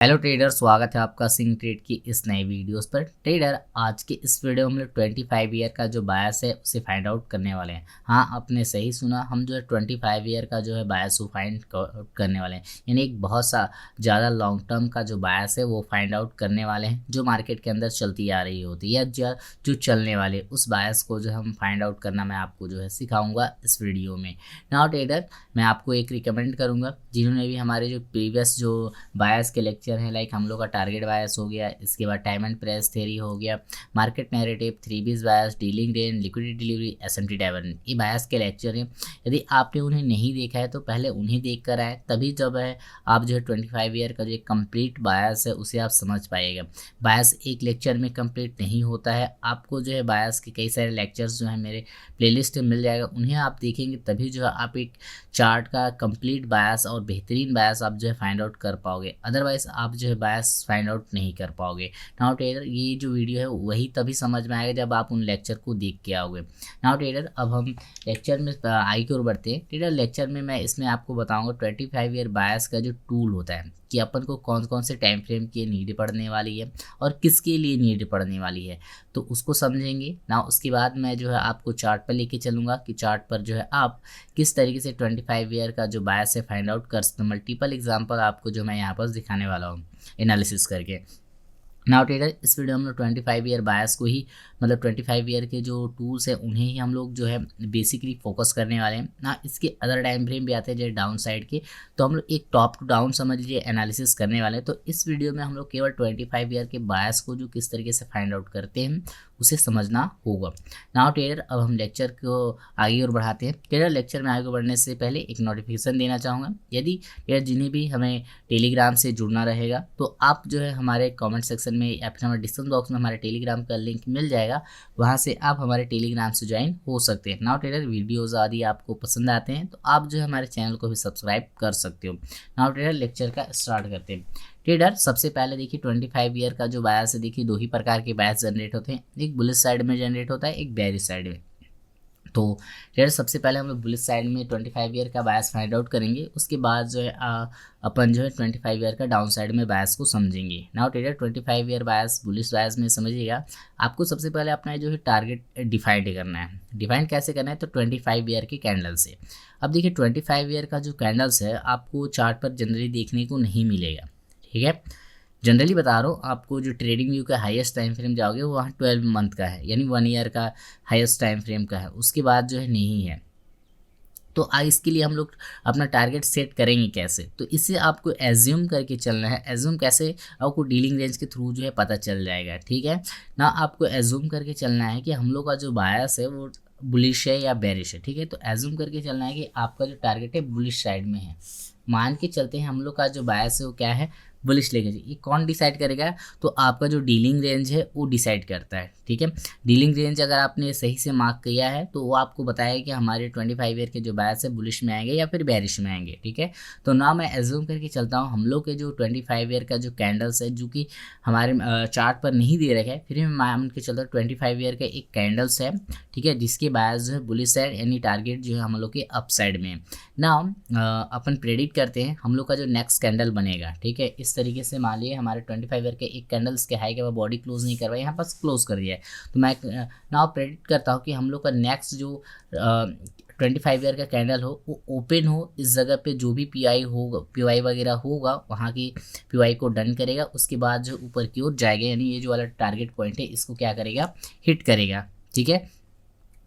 Hello trader, स्वागत है आपका सिंह ट्रेड की इस नई वीडियोस पर। ट्रेडर, आज के इस वीडियो में हम लोग 25 ईयर का जो बायस है उसे फाइंड आउट करने वाले हैं। हाँ, आपने सही सुना, हम जो है 25 ईयर का जो है बायस वो फाइंड आउट करने वाले हैं। यानी एक बहुत सा ज़्यादा लॉन्ग टर्म का जो बायस है वो फाइंड आउट करने वाले हैं, जो मार्केट के अंदर चलती आ रही होती है या जो चलने वाले उस बायस को जो हम फाइंड आउट करना मैं आपको जो है सिखाऊंगा इस वीडियो में। नाउ ट्रेडर, मैं आपको एक रिकमेंड करूँगा, जिन्होंने भी हमारे जो प्रीवियस जो बायस के लेक्चर है, लाइक हम लोग का टारगेट बायस हो गया, इसके बाद टाइम एंड प्रेस थ्योरी हो गया, market narrative, 3B's bias, dealing range, liquidity delivery, SMT divergence, ये बायस के लेक्चर हैं। यदि आपने उन्हें नहीं देखा है तो पहले उन्हें देख कर आए, तभी जब है आप जो है 25 ईयर का जो एक कंप्लीट बायस है उसे आप समझ पाइएगा। बायस एक लेक्चर में कंप्लीट नहीं होता है, आपको जो है बायस के कई सारे लेक्चर्स जो है मेरे प्लेलिस्ट में मिल जाएगा, उन्हें आप देखेंगे तभी जो है आप एक चार्ट का कंप्लीट बायस और बेहतरीन बायस आप जो है फाइंड आउट कर पाओगे। अदरवाइज आप जो है बायस फाइंड आउट नहीं कर पाओगे। नाउ ट्रेडर, ये जो वीडियो है वही तभी समझ में आएगा जब आप उन लेक्चर को देख के आओगे। नाउ ट्रेडर, अब हम लेक्चर में आगे की ओर बढ़ते हैं। ट्रेडर, लेक्चर में मैं इसमें आपको बताऊंगा 25 ईयर बायस का जो टूल होता है कि अपन को कौन कौन से टाइम फ्रेम की नीड पड़ने वाली है और किसके लिए नीड पड़ने वाली है, तो उसको समझेंगे ना। उसके बाद मैं जो है आपको चार्ट पर लेके चलूँगा कि चार्ट पर जो है आप किस तरीके से 25 ईयर का जो बायस है फाइंड आउट कर सकते हो। मल्टीपल एग्जांपल आपको जो मैं यहाँ पर दिखाने वाला हूँ एनालिसिस करके। नाउ ट्रेडर, इस वीडियो में हम लोग 25 ईयर बायस को ही, मतलब 25 ईयर के जो टूल्स हैं उन्हें ही हम लोग जो है बेसिकली फोकस करने वाले हैं ना। इसके अदर टाइम फ्रेम भी आते हैं जैसे डाउन साइड के, तो हम लोग एक टॉप टू डाउन समझ लीजिए एनालिसिस करने वाले हैं। तो इस वीडियो में हम लोग केवल 25 ईयर के बायस को जो किस तरीके से फाइंड आउट करते हैं उसे समझना होगा। नाउ ट्रेडर, अब हम लेक्चर को आगे और बढ़ाते हैं। ट्रेडर, लेक्चर में आगे बढ़ने से पहले एक नोटिफिकेशन देना चाहूँगा। यदि ट्रेडर जिन्हें भी हमें टेलीग्राम से जुड़ना रहेगा तो आप जो है हमारे कमेंट सेक्शन में या फिर हमारे डिस्क्रिप्शन बॉक्स में हमारे टेलीग्राम का लिंक मिल जाएगा, वहाँ से आप हमारे टेलीग्राम से ज्वाइन हो सकते हैं। नाउ ट्रेडर, वीडियोज़ आदि आपको पसंद आते हैं तो आप जो है हमारे चैनल को भी सब्सक्राइब कर सकते हो। नाउ ट्रेडर, लेक्चर का स्टार्ट करते हैं। ट्रेडर, सबसे पहले देखिए 25 ईयर का जो बायस है, देखिए दो ही प्रकार के बायस जनरेट होते हैं, एक बुलिश साइड में जनरेट होता है, एक बेयरिश साइड में। तो ट्रेडर, सबसे पहले हम लोग बुलिश साइड में 25 ईयर का बायस फाइंड आउट करेंगे, उसके बाद जो है अपन जो है 25 ईयर का डाउन साइड में बायस को समझेंगे। नाउ ट्रेडर, 25 ईयर बायस बुलिश बायस में समझिएगा, आपको सबसे पहले अपना जो है टारगेट डिफाइंड करना है। डिफाइंड कैसे करना है, तो 25 ईयर के कैंडल से। अब देखिए 25 ईयर का जो कैंडल्स है आपको चार्ट पर जनरली देखने को नहीं मिलेगा, ठीक है। जनरली बता रहा हूँ आपको, जो ट्रेडिंग व्यू का हाईएस्ट टाइम फ्रेम जाओगे वो वहाँ 12 मंथ का है, यानी 1 ईयर का हाईएस्ट टाइम फ्रेम का है, उसके बाद जो है नहीं है। तो इसके लिए हम लोग अपना टारगेट सेट करेंगे कैसे, तो इसे आपको एज्यूम करके चलना है। एज्यूम कैसे, आपको डीलिंग रेंज के थ्रू जो है पता चल जाएगा, ठीक है ना। आपको एज्यूम करके चलना है कि हम लोग का जो बायस है वो बुलिश है या बेरिश है, ठीक है। तो एज्यूम करके चलना है कि आपका जो टारगेट है बुलिश साइड में है। मान के चलते हैं हम लोग का जो बायस है वो क्या है, बुलिश लेके चाहिए। ये कौन डिसाइड करेगा, तो आपका जो डीलिंग रेंज है वो डिसाइड करता है, ठीक है। डीलिंग रेंज अगर आपने सही से मार्क किया है तो वो आपको बताएगा कि हमारे 25 ईयर के जो बायस है बुलिश में आएंगे या फिर बेरिश में आएंगे, ठीक है। तो ना मैं एज्यूम करके चलता हूँ हम लोग के जो 25 ईयर का जो कैंडल्स है, जो कि हमारे चार्ट पर नहीं दे रखा है, फिर मैं मान के चलता हूँ 25 ईयर का एक कैंडल्स है, ठीक है, जिसके बायस जो है बुलिश है, यानी टारगेट जो है हम लोग के अप साइड में। ना अपन प्रेडिक्ट करते हैं हम लोग का जो नेक्स्ट कैंडल बनेगा, ठीक है। इस तरीके से मान लिए हमारे 25 ईयर के एक कैंडल्स के हाई के बाद बॉडी क्लोज नहीं करवाई, यहाँ पास क्लोज कर दिया है। तो मैं नाउ प्रेडिक्ट करता हूँ कि हम लोग का नेक्स्ट जो 25 ईयर का कैंडल हो वो ओपन हो, इस जगह पे जो भी पीआई होगा, पीवाई वगैरह होगा, वहाँ की पीवाई को डन करेगा, उसके बाद जो ऊपर की ओर जाएगा, यानी ये जो वाला टारगेट पॉइंट है इसको क्या करेगा, हिट करेगा, ठीक है।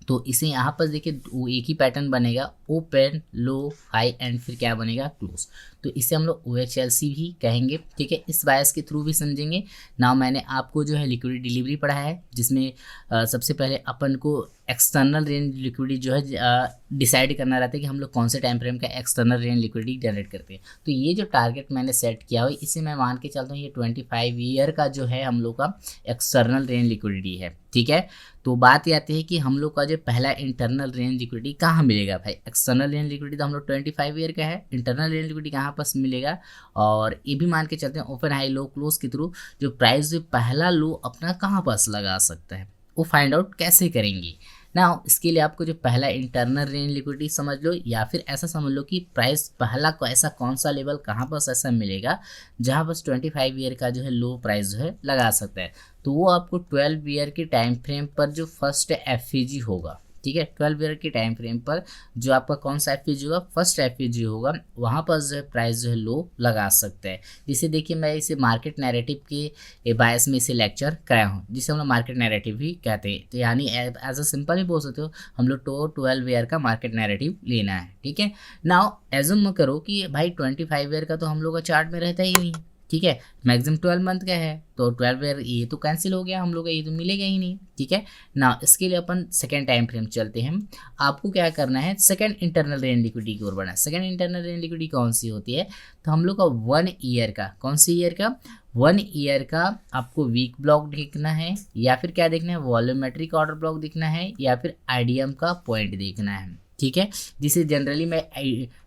तो इसे यहाँ पर देखिए वो एक ही पैटर्न बनेगा, ओपन लो हाई एंड फिर क्या बनेगा, क्लोज। तो इसे हम लोग OHLC भी कहेंगे, ठीक है। इस बायस के थ्रू भी समझेंगे ना। मैंने आपको जो है लिक्विडिटी डिलीवरी पढ़ा है, जिसमें सबसे पहले अपन को एक्सटर्नल रेंज लिक्विडिटी जो है डिसाइड करना रहता है कि हम लोग कौन से टाइम फ्रेम का एक्सटर्नल रेंज लिक्विडिटी जनरेट करते हैं। तो ये जो टारगेट मैंने सेट किया हुआ इसे मैं मान के चलता हूँ ये 25 ईयर का जो है हम लोग का एक्सटर्नल रेंज लिक्विडिटी है, ठीक है। तो बात ये आती है कि हम लोग का जो पहला इंटरनल रेंज लिक्विडिटी कहाँ मिलेगा भाई। एक्सटर्नल रेंज लिक्विडिटी तो हम लोग 25 ईयर का है, इंटरनल रेंज लिक्विडिटी कहाँ पास मिलेगा, और ये भी मान के चलते हैं ओपन हाई लो क्लोज के थ्रू जो प्राइस जो पहला लो अपना कहाँ पास लगा सकता है वो फाइंड आउट कैसे करेंगे। ना इसके लिए आपको जो पहला इंटरनल रेंज लिक्विडिटी समझ लो, या फिर ऐसा समझ लो कि प्राइस पहला को ऐसा कौन सा लेवल कहाँ पर ऐसा मिलेगा जहाँ बस 25 ईयर का जो है लो प्राइस जो है लगा सकता है। तो वो आपको 12 ईयर के टाइम फ्रेम पर जो फर्स्ट एफईजी होगा, ठीक है, 12 ईयर के टाइम फ्रेम पर जो आपका कौन सा एफईजी होगा, फर्स्ट एफईजी होगा, वहाँ पर जो है प्राइस जो है लो लगा सकता है। जिसे देखिए मैं इसे मार्केट नैरेटिव के बायस में इसे लेक्चर कराया हूँ, जिसे हम लोग मार्केट नैरेटिव भी कहते हैं। तो यानी एज अ सिंपल भी बोल सकते हो, हम लोग 12 ईयर का मार्केट नैरेटिव लेना है, ठीक है। नाउ एज्यूम करो कि भाई 25 ईयर का तो हम लोग का चार्ट में रहता ही नहीं, ठीक है, मैक्सिमम 12 मंथ का है, तो 12 ईयर ये तो कैंसिल हो गया हम लोग का, ये तो मिलेगा ही नहीं, ठीक है ना। इसके लिए अपन सेकेंड टाइम फ्रेम चलते हैं। आपको क्या करना है, सेकेंड इंटरनल रेंज लिक्विडिटी की ओर बढ़ना है। सेकेंड इंटरनल रेंज लिक्विडिटी कौन सी होती है, तो हम लोग का 1 ईयर का, कौन सी ईयर का, 1 ईयर का आपको वीक ब्लॉक देखना है, या फिर क्या देखना है, वॉल्यूमेट्रिक ऑर्डर ब्लॉक देखना है, या फिर आईडीएम का पॉइंट देखना है, ठीक है, जिसे जनरली मैं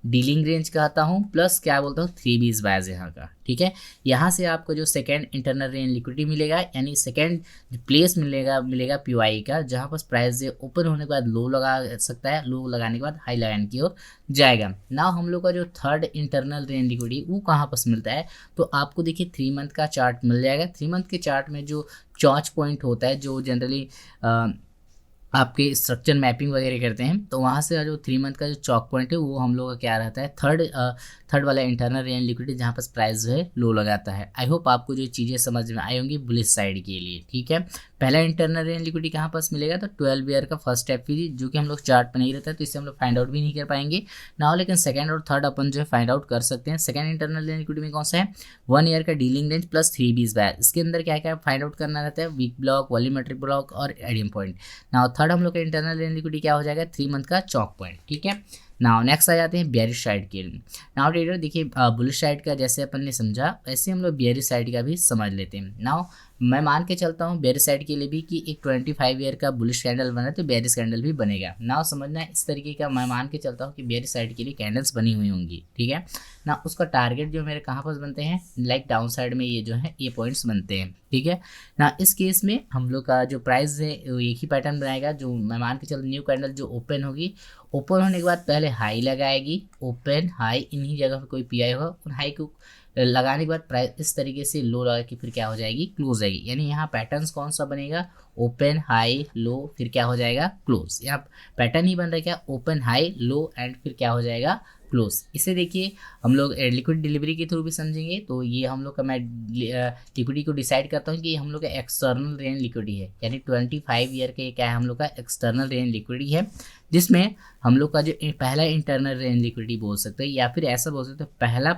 डीलिंग रेंज कहता हूँ, प्लस क्या बोलता हूँ 3 बायस यहाँ का, ठीक है। यहाँ से आपको जो सेकेंड इंटरनल रेंज लिक्विडिटी मिलेगा, यानी सेकेंड प्लेस मिलेगा पीओआई का, जहाँ पर प्राइस ओपन होने के बाद लो लगा सकता है, लो लगाने के बाद हाई लगाने की ओर जाएगा। ना हम लोग का जो थर्ड इंटरनल रेंज लिक्विडिटी वो कहाँ पर मिलता है, तो आपको देखिए 3 मंथ का चार्ट मिल जाएगा। 3 मंथ के चार्ट में जो चॉच पॉइंट होता है, जो जनरली आपके स्ट्रक्चर मैपिंग वगैरह करते हैं, तो वहाँ से जो 3 मंथ का जो चॉक पॉइंट है वो हम लोग का क्या रहता है, थर्ड वाला इंटरनल रेंज लिक्विडिटी, जहाँ पर प्राइस जो है लो लगाता है। आई होप आपको जो चीज़ें समझ में आई होंगी बुलिश साइड के लिए, ठीक है। पहला इंटरनल रेंज लिक्विडिटी कहाँ पास मिलेगा, तो 12 ईयर का फर्स्ट एफईजी, जो कि हम लोग चार्ट पर नहीं रहता है, तो इससे हम लोग फाइंड आउट भी नहीं कर पाएंगे ना, लेकिन सेकंड और थर्ड अपन जो है फाइंड आउट कर सकते हैं। सेकंड इंटरनल रेंज लिक्विडिटी में कौन सा है, 1 ईयर का डीलिंग रेंज प्लस 3 बायस, इसके अंदर क्या क्या फाइंड आउट करना रहता है, वीक ब्लॉक, वॉल्यूमेट्रिक ब्लॉक और एडियम पॉइंट। ना थर्ड हम लोग का इंटरनल रेंज लिक्विडिटी क्या हो जाएगा, 3 मंथ का चॉक पॉइंट, ठीक है। नाउ नेक्स्ट आ जाते हैं बेयरिश साइड के लिए। नाउ ट्रेडर देखिए बुलिश साइड का जैसे अपन ने समझा, वैसे हम लोग बेयरिश साइड का भी समझ लेते हैं। नाउ मैं मान के चलता हूँ बेयरिश साइड के लिए भी कि एक 25 ईयर का बुलिश कैंडल बना तो बेयरिश कैंडल भी बनेगा। नाउ समझना है इस तरीके का, मैं मान के चलता हूँ कि बेयरिश साइड के लिए कैंडल्स बनी हुई होंगी, ठीक है ना। उसका टारगेट जो मेरे कहाँ पर बनते हैं, लाइक डाउन साइड में ये जो है ये पॉइंट्स बनते हैं, ठीक है ना। इस केस में हम लोग का जो प्राइस है वो एक ही पैटर्न बनाएगा, जो मैं मान के चल न्यू कैंडल जो ओपन होगी, ओपन होने के बाद पहले हाई लगाएगी, ओपन हाई, इन्हीं जगह पे कोई पीआई होगा, उन हाई को लगाने के बाद प्राइस इस तरीके से लो लगा के फिर क्या हो जाएगी, क्लोज जाएगी। यानी यहाँ पैटर्न्स कौन सा बनेगा, ओपन हाई लो फिर क्या हो जाएगा, क्लोज। यहाँ पैटर्न ही बन रहा है क्या, ओपन हाई लो एंड फिर क्या हो जाएगा, क्लोज। इसे देखिए हम लोग लिक्विड डिलीवरी के थ्रू भी समझेंगे। तो ये हम लोग का, मैं लिक्विडिटी को डिसाइड करता हूँ कि हम लोग का एक्सटर्नल रेंज लिक्विडिटी है, यानी 25 ईयर के क्या है हम लोग का एक्सटर्नल रेंज लिक्विडिटी है, जिसमें हम लोग का जो पहला इंटरनल रेंज लिक्विडिटी बोल सकते हैं, या फिर ऐसा बोल सकते हैं पहला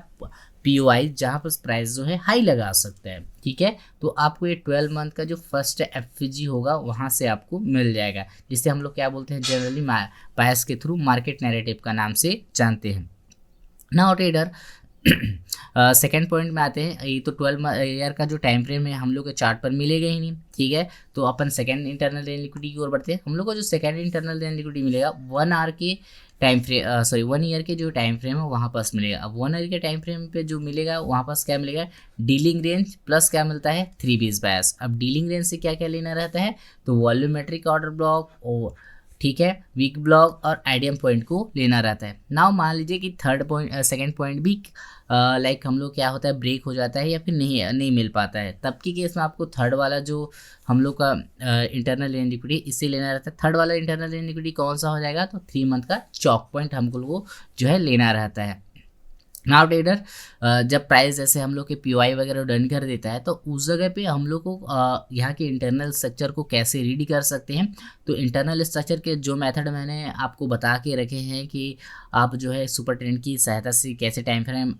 पीओआई जहाँ पर प्राइस जो है हाई लगा सकता है, ठीक है। तो आपको ये 12 मंथ का जो फर्स्ट एफईजी होगा वहाँ से आपको मिल जाएगा, जिसे हम लोग क्या बोलते हैं जनरली बायस के थ्रू मार्केट नैरेटिव का नाम से जानते हैं। नाउ ट्रेडर सेकेंड पॉइंट में आते हैं। ये तो 12 ईयर का जो टाइम फ्रेम है हम लोग के चार्ट पर मिलेगा ही नहीं, ठीक है। तो अपन सेकेंड इंटरनल रेंज लिक्विडिटी की ओर बढ़ते हैं। हम लोग को जो सेकेंड इंटरनल रेंज लिक्विडिटी मिलेगा 1 आवर के टाइम फ्रेम, 1 ईयर के जो टाइम फ्रेम है वहाँ पास मिलेगा। अब 1 ईयर के टाइम फ्रेम पे जो मिलेगा वहाँ पास क्या मिलेगा, डीलिंग रेंज प्लस क्या मिलता है, 3 बायस। अब डीलिंग रेंज से क्या क्या लेना रहता है, तो वॉल्यूमेट्रिक ऑर्डर ब्लॉक, ठीक है, वीक ब्लॉक और आईडीएम पॉइंट को लेना रहता है। नाउ मान लीजिए कि थर्ड पॉइंट सेकंड पॉइंट भी लाइक हम लोग क्या होता है ब्रेक हो जाता है या फिर नहीं मिल पाता है, तब की केस में आपको थर्ड वाला जो हम लोग का इंटरनल रेंज लिक्विडिटी इसे लेना रहता है। थर्ड वाला इंटरनल रेंज लिक्विडिटी कौन सा हो जाएगा, तो 3 मंथ का चॉक पॉइंट हमको को जो है लेना रहता है। नाउ ट्रेडर जब प्राइस जैसे हम लोग के पीओआई वगैरह डन कर देता है तो उस जगह पे हम लोग को यहाँ के इंटरनल स्ट्रक्चर को कैसे रीड कर सकते हैं। तो इंटरनल स्ट्रक्चर के जो मेथड मैंने आपको बता के रखे हैं कि आप जो है सुपर ट्रेंड की सहायता से कैसे टाइम फ्रेम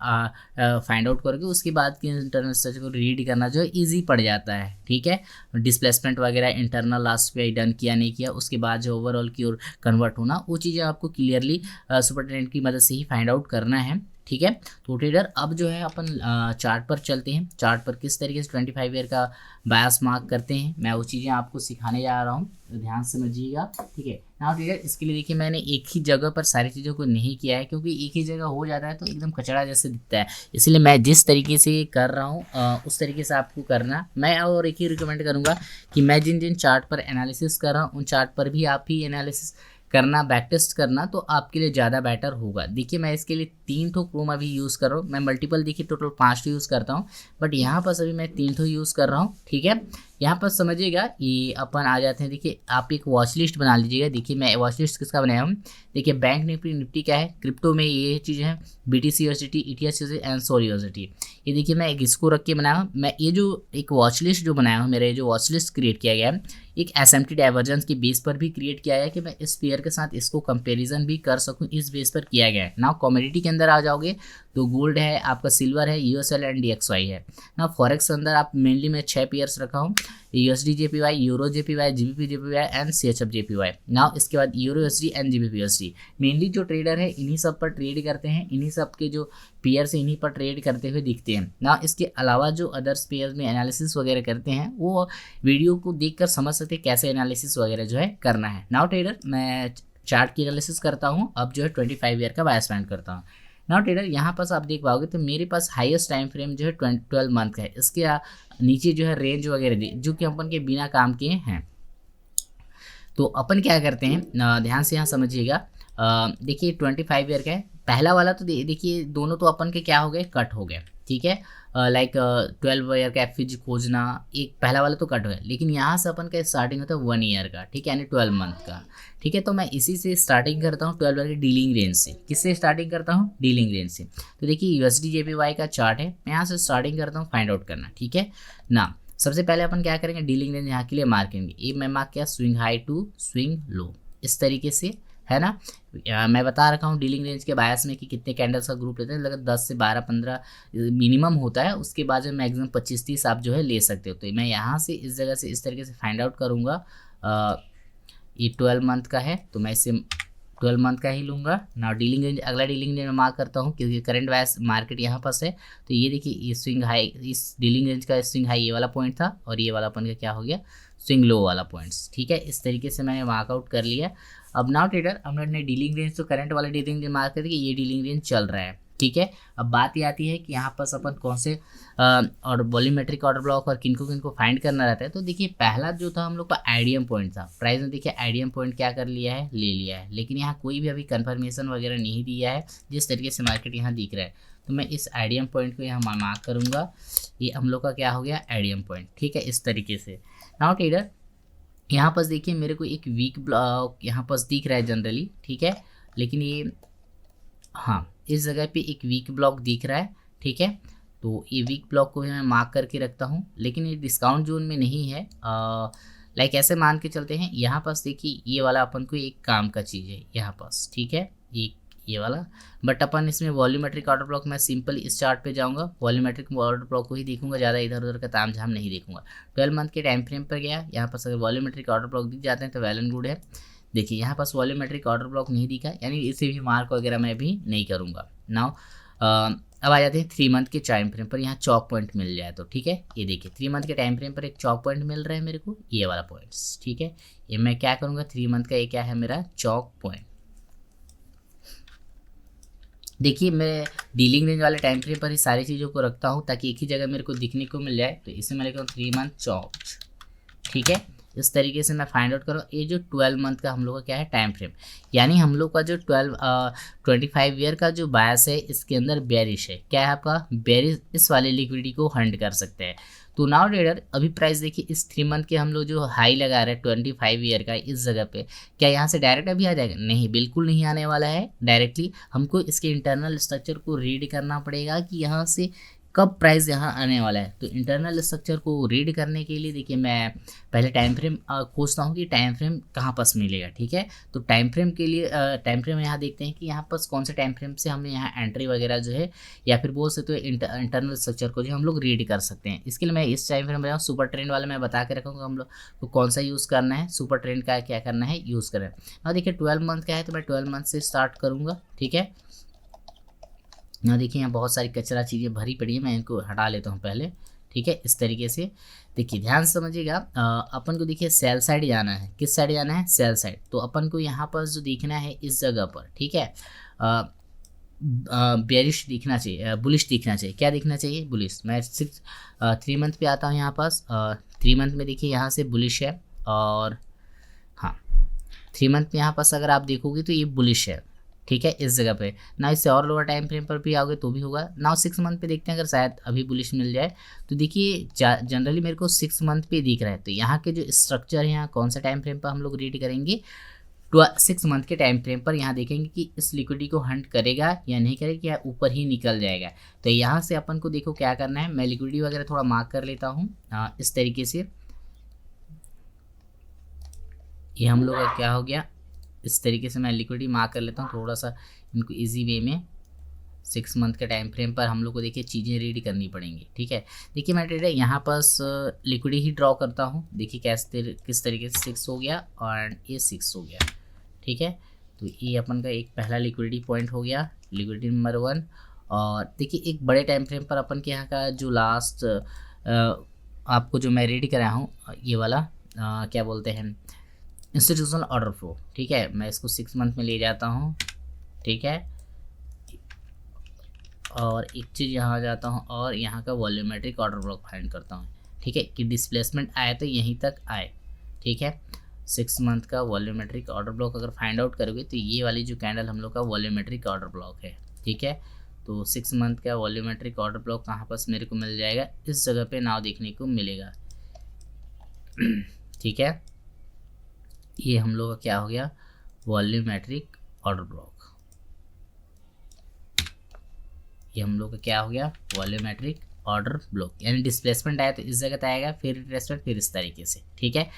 फाइंड आउट करोगे, उसके बाद की इंटरनल स्ट्रक्चर को रीड करना जो है ईजी पड़ जाता है, ठीक है। डिस्प्लेसमेंट वगैरह इंटरनल लास्ट पे डन किया नहीं किया, उसके बाद जो ओवरऑल की ओर कन्वर्ट होना, वो चीज़ें आपको क्लियरली सुपर ट्रेंड की मदद से ही फाइंड आउट करना है, ठीक है। तो ट्रेडर अब जो है अपन चार्ट पर चलते हैं, चार्ट पर किस तरीके से 25 ईयर का बायस मार्क करते हैं, मैं वो चीज़ें आपको सिखाने जा रहा हूँ, तो ध्यान से समझिएगा, ठीक है। नाउ ट्रेडर इसके लिए देखिए मैंने एक ही जगह पर सारी चीज़ों को नहीं किया है, क्योंकि एक ही जगह हो जाता है तो एकदम कचड़ा जैसे दिखता है, इसलिए मैं जिस तरीके से कर रहा हूँ उस तरीके से आपको करना। मैं और एक ही रिकमेंड करूँगा कि मैं जिन जिन चार्ट पर एनालिसिस कर रहा हूँ उन चार्ट पर भी आप ही एनालिसिस करना, बैक टेस्ट करना, तो आपके लिए ज़्यादा बेटर होगा। देखिए मैं इसके लिए 3 ठो क्रोम अभी यूज़ कर रहा हूँ, मैं मल्टीपल देखिए टोटल 5 ठो यूज़ करता हूँ, बट यहाँ पर अभी मैं 3 ठो यूज़ कर रहा हूँ, ठीक है। यहाँ पर समझिएगा, ये अपन आ जाते हैं, देखिए आप एक वॉच लिस्ट बना लीजिएगा। देखिए मैं वॉच लिस्ट किसका बनाया हूँ, देखिए बैंक निफ्टी क्या है, क्रिप्टो में ये चीज़ है, BTC USDT, ETH and SOL USDT, ये देखिए मैं एक इसको रख के बनाया हूँ। मैं ये जो एक वॉच लिस्ट जो बनाया हूँ, मेरे जो वॉच लिस्ट क्रिएट किया गया है एक SMT डाइवर्जेंस के बेस पर भी क्रिएट किया है कि मैं इस पेयर के साथ इसको कंपैरिजन भी कर सकूं, इस बेस पर किया गया है। नाउ कमोडिटी के अंदर आ जाओगे तो गोल्ड है, आपका सिल्वर है, USL एंड DXY है। ना फॉरेक्स के अंदर आप मेनली मैं 6 पेयर्स रखा हूँ, USD JPY, euro JPY, GBP JPY and CHF JPY। Now इसके बाद euro USD and GBP USD, mainly जो ट्रेडर है इन्हीं सब पर ट्रेड करते हैं, इन्हीं सब के जो पेयर्स इन्हीं पर ट्रेड करते हुए दिखते हैं ना। इसके अलावा जो अदर्स पेयर्स में एनालिसिस वगैरह करते हैं वो वीडियो को देखकर समझ सकते हैं कैसे एनालिसिस वगैरह जो है करना है। नाउ ट्रेडर मैं चार्ट की एनालिसिस करता हूँ, अब जो है 25 ईयर का बायस बैंड करता हूँ। नाउ ट्रेडर यहाँ पास आप देख पाओगे तो मेरे पास हाईएस्ट टाइम फ्रेम जो है 12 मंथ का है, इसके नीचे जो है रेंज वगैरह जो कि अपन के बिना काम किए हैं। तो अपन क्या करते हैं, ध्यान से यहाँ समझिएगा। देखिए 25 ईयर का है, पहला वाला तो देखिए दोनों तो अपन के क्या हो गए, कट हो गए, ठीक है। लाइक 12 ईयर का FVG खोजना, एक पहला वाला तो कट हो गया, लेकिन यहाँ से अपन का स्टार्टिंग होता है 1 ईयर का, ठीक है, यानी 12 मंथ का, ठीक है। तो मैं इसी से स्टार्टिंग करता हूँ 12 ईयर की डीलिंग रेंज से। किससे स्टार्टिंग करता हूँ, डीलिंग रेंज से। तो देखिए USD JPY का चार्ट है, मैं यहाँ से स्टार्टिंग करता हूँ फाइंड आउट करना, ठीक है ना। सबसे पहले अपन क्या करेंगे, डीलिंग रेंज यहाँ के लिए मार्क करेंगे, ये मैं मार्क किया swing high to swing low, इस तरीके से, है ना। मैं बता रखा हूँ डीलिंग रेंज के बायस में कि कितने कैंडल्स का ग्रुप लेते हैं, लगभग 10 से 12-15 मिनिमम होता है, उसके बाद में मैक्सिमम 25-30 आप जो है ले सकते हो। तो मैं यहाँ से इस जगह से इस तरीके से फाइंड आउट करूँगा। ये 12 मंथ का है तो मैं इसे 12 मंथ का ही लूँगा ना। डीलिंग रेंज, अगला डीलिंग रेंज में मार्क करता हूँ क्योंकि करंट बायस मार्केट यहाँ पास है। तो ये देखिए ये स्विंग हाई, इस डीलिंग रेंज का स्विंग हाई ये वाला पॉइंट था, और ये वाला अपन का क्या हो गया, स्विंग लो वाला पॉइंट्स, ठीक है। इस तरीके से मैंने मार्कआउट कर लिया। अब नाउ ट्रेडर हमने डीलिंग रेंज तो करंट वाला डीलिंग रेंज मार्क करके ये डीलिंग रेंज चल रहा है, ठीक है। अब बात ये आती है कि यहाँ पर अपन कौन से और वॉल्यूमेट्रिक ऑर्डर ब्लॉक और किनको किनको फाइंड करना रहता है। तो देखिए पहला जो था हम लोग का आईडीएम पॉइंट था, प्राइस में देखिए आईडीएम पॉइंट क्या कर लिया है, ले लिया है, लेकिन यहाँ कोई भी अभी कंफर्मेशन वगैरह नहीं दिया है जिस तरीके से मार्केट यहाँ दिख रहा है। तो मैं इस आईडीएम पॉइंट को यहाँ मार्क करूँगा, ये हम लोग का क्या हो गया, आईडीएम पॉइंट, ठीक है, इस तरीके से। नाउ ट्रेडर यहाँ पर देखिए मेरे को एक वीक ब्लॉक यहाँ पर दिख रहा है जनरली, ठीक है, लेकिन ये हाँ इस जगह पे एक वीक ब्लॉक दिख रहा है, ठीक है। तो ये वीक ब्लॉक को मैं मार्क करके रखता हूँ, लेकिन ये डिस्काउंट जोन में नहीं है। लाइक ऐसे मान के चलते हैं, यहाँ पास देखिए ये वाला अपन को एक काम का चीज़ है यहाँ पास, ठीक है, ये वाला। बट अपन इसमें वॉल्यूमेट्रिक ऑर्डर ब्लॉक, मैं सिंपल इस चार्ट पे जाऊंगा, वॉल्यूमेट्रिक ऑर्डर ब्लॉक को ही देखूंगा, ज़्यादा इधर उधर का ताम झाम नहीं देखूंगा। 12 मंथ के टाइम फ्रेम पर गया, यहाँ पास अगर वॉल्यूमेट्रिक ऑर्डर ब्लॉक दिख जाते हैं तो वेल एंड गुड है। देखिए यहाँ पास वॉल्यूमेट्रिक ऑर्डर ब्लॉक नहीं दिखा, यानी इसे भी मार्क वगैरह मैं भी नहीं करूँगा। नाउ अब आ जाते हैं 3 मंथ के टाइम फ्रेम पर, यहाँ चौक पॉइंट मिल जाए तो ठीक है। ये देखिए 3 मंथ के टाइम फ्रेम पर एक चौक पॉइंट मिल रहा है मेरे को, ये वाला पॉइंट्स, ठीक है। ये मैं क्या करूँगा, 3 मंथ का ये क्या है मेरा चौक पॉइंट। देखिए मैं डीलिंग रेंज वाले टाइम फ्रेम पर ही सारी चीज़ों को रखता हूँ ताकि एक ही जगह मेरे को दिखने को मिल जाए। तो इसे मैं लिखता हूँ 3 मंथ चौक, ठीक है। इस तरीके से मैं फाइंड आउट करूँ। ये जो 12 मंथ का हम लोग का क्या है टाइम फ्रेम, यानी हम लोग का जो 25 ईयर का जो बायस है इसके अंदर बेरिश है, क्या है आपका बेरिश, इस वाले लिक्विडिटी को हंट कर सकते हैं। तो नाउ ट्रेडर अभी प्राइस देखिए इस 3 मंथ के हम लोग जो हाई लगा रहे हैं 25 ईयर का इस जगह पे, क्या यहाँ से डायरेक्ट अभी आ जाएगा, नहीं बिल्कुल नहीं आने वाला है डायरेक्टली। हमको इसके इंटरनल स्ट्रक्चर को रीड करना पड़ेगा कि यहाँ से कब प्राइस यहाँ आने वाला है। तो इंटरनल स्ट्रक्चर को रीड करने के लिए देखिए मैं पहले टाइम फ्रेम खोजता हूँ कि टाइम फ्रेम कहाँ पास मिलेगा, ठीक है। तो टाइम फ्रेम के लिए टाइम फ्रेम यहाँ देखते हैं कि यहाँ पास कौन से टाइम फ्रेम से हमें यहाँ एंट्री वगैरह जो है या फिर बोल सकते हो इंटरनल स्ट्रक्चर को जो हम लोग रीड कर सकते हैं। इसके लिए मैं इस टाइम फ्रेम में सुपर ट्रेंड वाला मैं बता के रखूँगा हम लोग को कौन सा यूज़ करना है, सुपर ट्रेंड का क्या करना है यूज़ करें। और देखिए 12 मंथ का है तो मैं 12 मंथ से स्टार्ट करूँगा, ठीक है। ना देखिए यहाँ बहुत सारी कचरा चीज़ें भरी पड़ी है, मैं इनको हटा लेता हूँ पहले। ठीक है, इस तरीके से देखिए ध्यान से समझिएगा। अपन को देखिए सेल साइड जाना है। किस साइड जाना है? Sell side. तो अपन को यहाँ पर जो देखना है इस जगह पर, ठीक है, बेरिश दिखना चाहिए, बुलिश दिखना चाहिए। क्या दिखना चाहिए? बुलिश। मैं 3 मंथ पे आता हूँ यहाँ पास। 3 मंथ में देखिए यहाँ से बुलिश है, और हाँ 3 मंथ में यहाँ पास अगर आप देखोगे तो ये बुलिश है। ठीक है, इस जगह पे ना, इससे और लोअर टाइम फ्रेम पर भी आओगे तो भी होगा ना। 6 मंथ पे देखते हैं, अगर शायद अभी बुलिश मिल जाए तो देखिए जनरली मेरे को 6 मंथ पे दिख रहा है। तो यहाँ के जो स्ट्रक्चर है, यहाँ कौन सा टाइम फ्रेम पर हम लोग रीड करेंगे? 6 मंथ के टाइम फ्रेम पर यहाँ देखेंगे कि इस लिक्विडिटी को हंट करेगा या नहीं करेगा, या ऊपर ही निकल जाएगा। तो यहाँ से अपन को देखो क्या करना है। मैं लिक्विडिटी वगैरह थोड़ा मार्क कर लेता हूँ इस तरीके से। ये हम लोग का क्या हो गया, इस तरीके से मैं लिक्विडिटी मार्क कर लेता हूँ थोड़ा सा इनको इजी वे में। 6 मंथ के टाइम फ्रेम पर हम लोग को देखिए चीज़ें रीड करनी पड़ेंगी। ठीक है, देखिए मैं ट्रेडर यहाँ पास लिक्विडिटी ही ड्रॉ करता हूँ। देखिए कैसे किस तरीके से 6 हो गया और ये 6 हो गया। ठीक है, तो ये अपन का एक पहला लिक्विडिटी पॉइंट हो गया, लिक्विडिटी नंबर 1। और देखिए एक बड़े टाइम फ्रेम पर अपन के यहाँ का जो लास्ट आपको जो मैं रेडी कराया हूँ, ये वाला क्या बोलते हैं, इंस्टीट्यूशनल ऑर्डर फ्लो। ठीक है, मैं इसको 6 मंथ में ले जाता हूँ। ठीक है, और एक चीज़ यहाँ जाता हूँ और यहाँ का वॉल्यूमेट्रिक ऑर्डर ब्लॉक फाइंड करता हूँ। ठीक है, कि डिस्प्लेसमेंट आए तो यहीं तक आए। ठीक है, 6 मंथ का वॉल्यूमेट्रिक ऑर्डर ब्लॉक अगर फाइंड आउट करोगे तो ये वाली जो कैंडल हम लोग का वॉल्यूमेट्रिक ऑर्डर ब्लॉक है। ठीक है, तो 6 मंथ का वॉल्यूमेट्रिक ऑर्डर ब्लॉक कहाँ पर मेरे को मिल जाएगा? इस जगह पे नाव देखने को मिलेगा। ठीक है, ये हम लोग का क्या हो गया, वॉल्यूमेट्रिक ऑर्डर ब्लॉक। ये हम लोग का क्या हो गया, वॉल्यूमेट्रिक ऑर्डर ब्लॉक। यानी डिस्प्लेसमेंट आया तो इस जगह आएगा, फिर रिट्रेसमेंट, फिर इस तरीके से। ठीक है,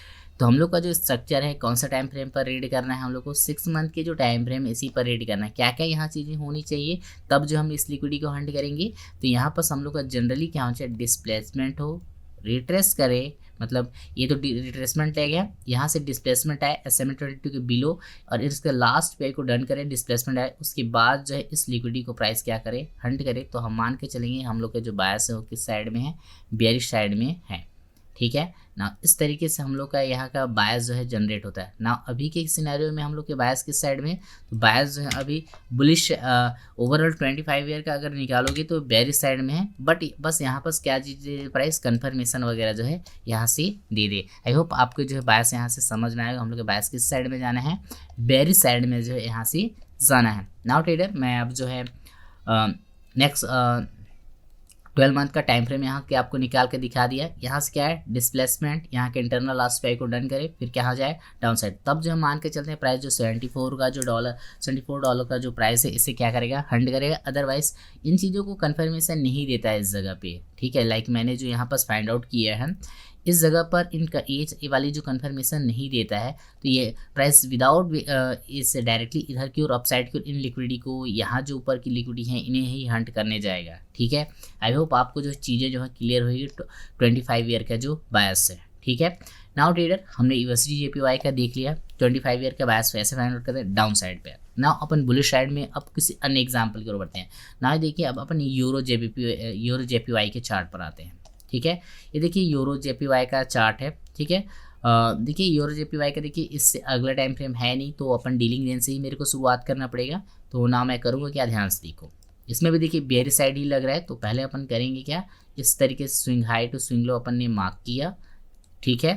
तो हम लोग का जो स्ट्रक्चर है कौन सा टाइम फ्रेम पर रीड करना है? हम लोग को 6 मंथ के जो टाइम फ्रेम इसी पर रीड करना है। क्या क्या यहाँ चीज़ें होनी चाहिए तब जो हम इस लिक्विडिटी को हंट करेंगे? तो यहाँ पर हम लोग का जनरली क्या होना चाहिए, डिस्प्लेसमेंट हो, रिट्रेस करे, मतलब ये तो रिट्रेसमेंट ले गया, यहाँ से डिस्प्लेसमेंट आए SMA22 के बिलो, और इसके लास्ट पे को डन करें, डिस्प्लेसमेंट आए, उसके बाद जो है इस लिक्विडिटी को प्राइस क्या करे, हंट करे। तो हम मान के चलेंगे हम लोग के जो बायस है वो किस साइड में है, बेयरिश साइड में है। ठीक है ना, इस तरीके से हम लोग का यहाँ का बायस जो है जनरेट होता है ना। अभी के सिनेरियो में हम लोग के बायस किस साइड में, तो बायस जो है अभी बुलिश ओवरऑल 25 ईयर का अगर निकालोगे तो बेरिश साइड में है। बट बस यहाँ पर क्या चीज़ प्राइस कन्फर्मेशन वगैरह जो है यहाँ से दे दे। आई होप आपको जो है बायस यहाँ से समझ में आएगा। हम लोग के बायस किस साइड में जाना है, बेरिश साइड में जो है यहाँ से जाना है। नाउ ट्रेडर मैं अब जो है नेक्स्ट 12 मंथ का टाइम फ्रेम यहाँ के आपको निकाल के दिखा दिया। यहाँ से क्या है, डिस्प्लेसमेंट, यहाँ के इंटरनल लास्ट पे को डन करे, फिर क्या जाए डाउन साइड। तब जो हम मान के चलते हैं प्राइस जो 74 का जो $74 का जो प्राइस है इसे क्या करेगा, हंड करेगा। अदरवाइज इन चीज़ों को कन्फर्मेशन नहीं देता है इस जगह पे। ठीक है, लाइक मैंने जो यहाँ पर फाइंड आउट किया है इस जगह पर इनका ये वाली जो कन्फर्मेशन नहीं देता है, तो ये प्राइस विदाउट इस डायरेक्टली इधर की और अपसाइड की और इन लिक्विडिटी को यहाँ जो ऊपर की लिक्विडिटी है इन्हें ही हंट करने जाएगा। ठीक है, आई होप आपको जो चीज़ें जो है क्लियर होगी 25 ईयर का जो बायस है। ठीक है, नाउ ट्रेडर हमने USD JPY का देख लिया, 25 ईयर का बायस वैसे फाइंड आउट करते हैं डाउन साइड पे। नाउ अपन बुलिश साइड में अब किसी अन्य एग्जाम्पल की ओर बढ़ते हैं। नाउ देखिए अब अपन यूरो JPY के चार्ट पर आते हैं। ठीक है, ये देखिए यूरो JPY का चार्ट है। ठीक है, देखिए यूरो JPY का देखिए इससे अगला टाइम फ्रेम है नहीं, तो अपन डीलिंग रेंज से ही मेरे को शुरुआत करना पड़ेगा। तो ना मैं करूँगा क्या, ध्यान से देखो, इसमें भी देखिए बेयर साइड ही लग रहा है। तो पहले अपन करेंगे क्या, इस तरीके से swing high to swing low अपन ने मार्क किया। ठीक है,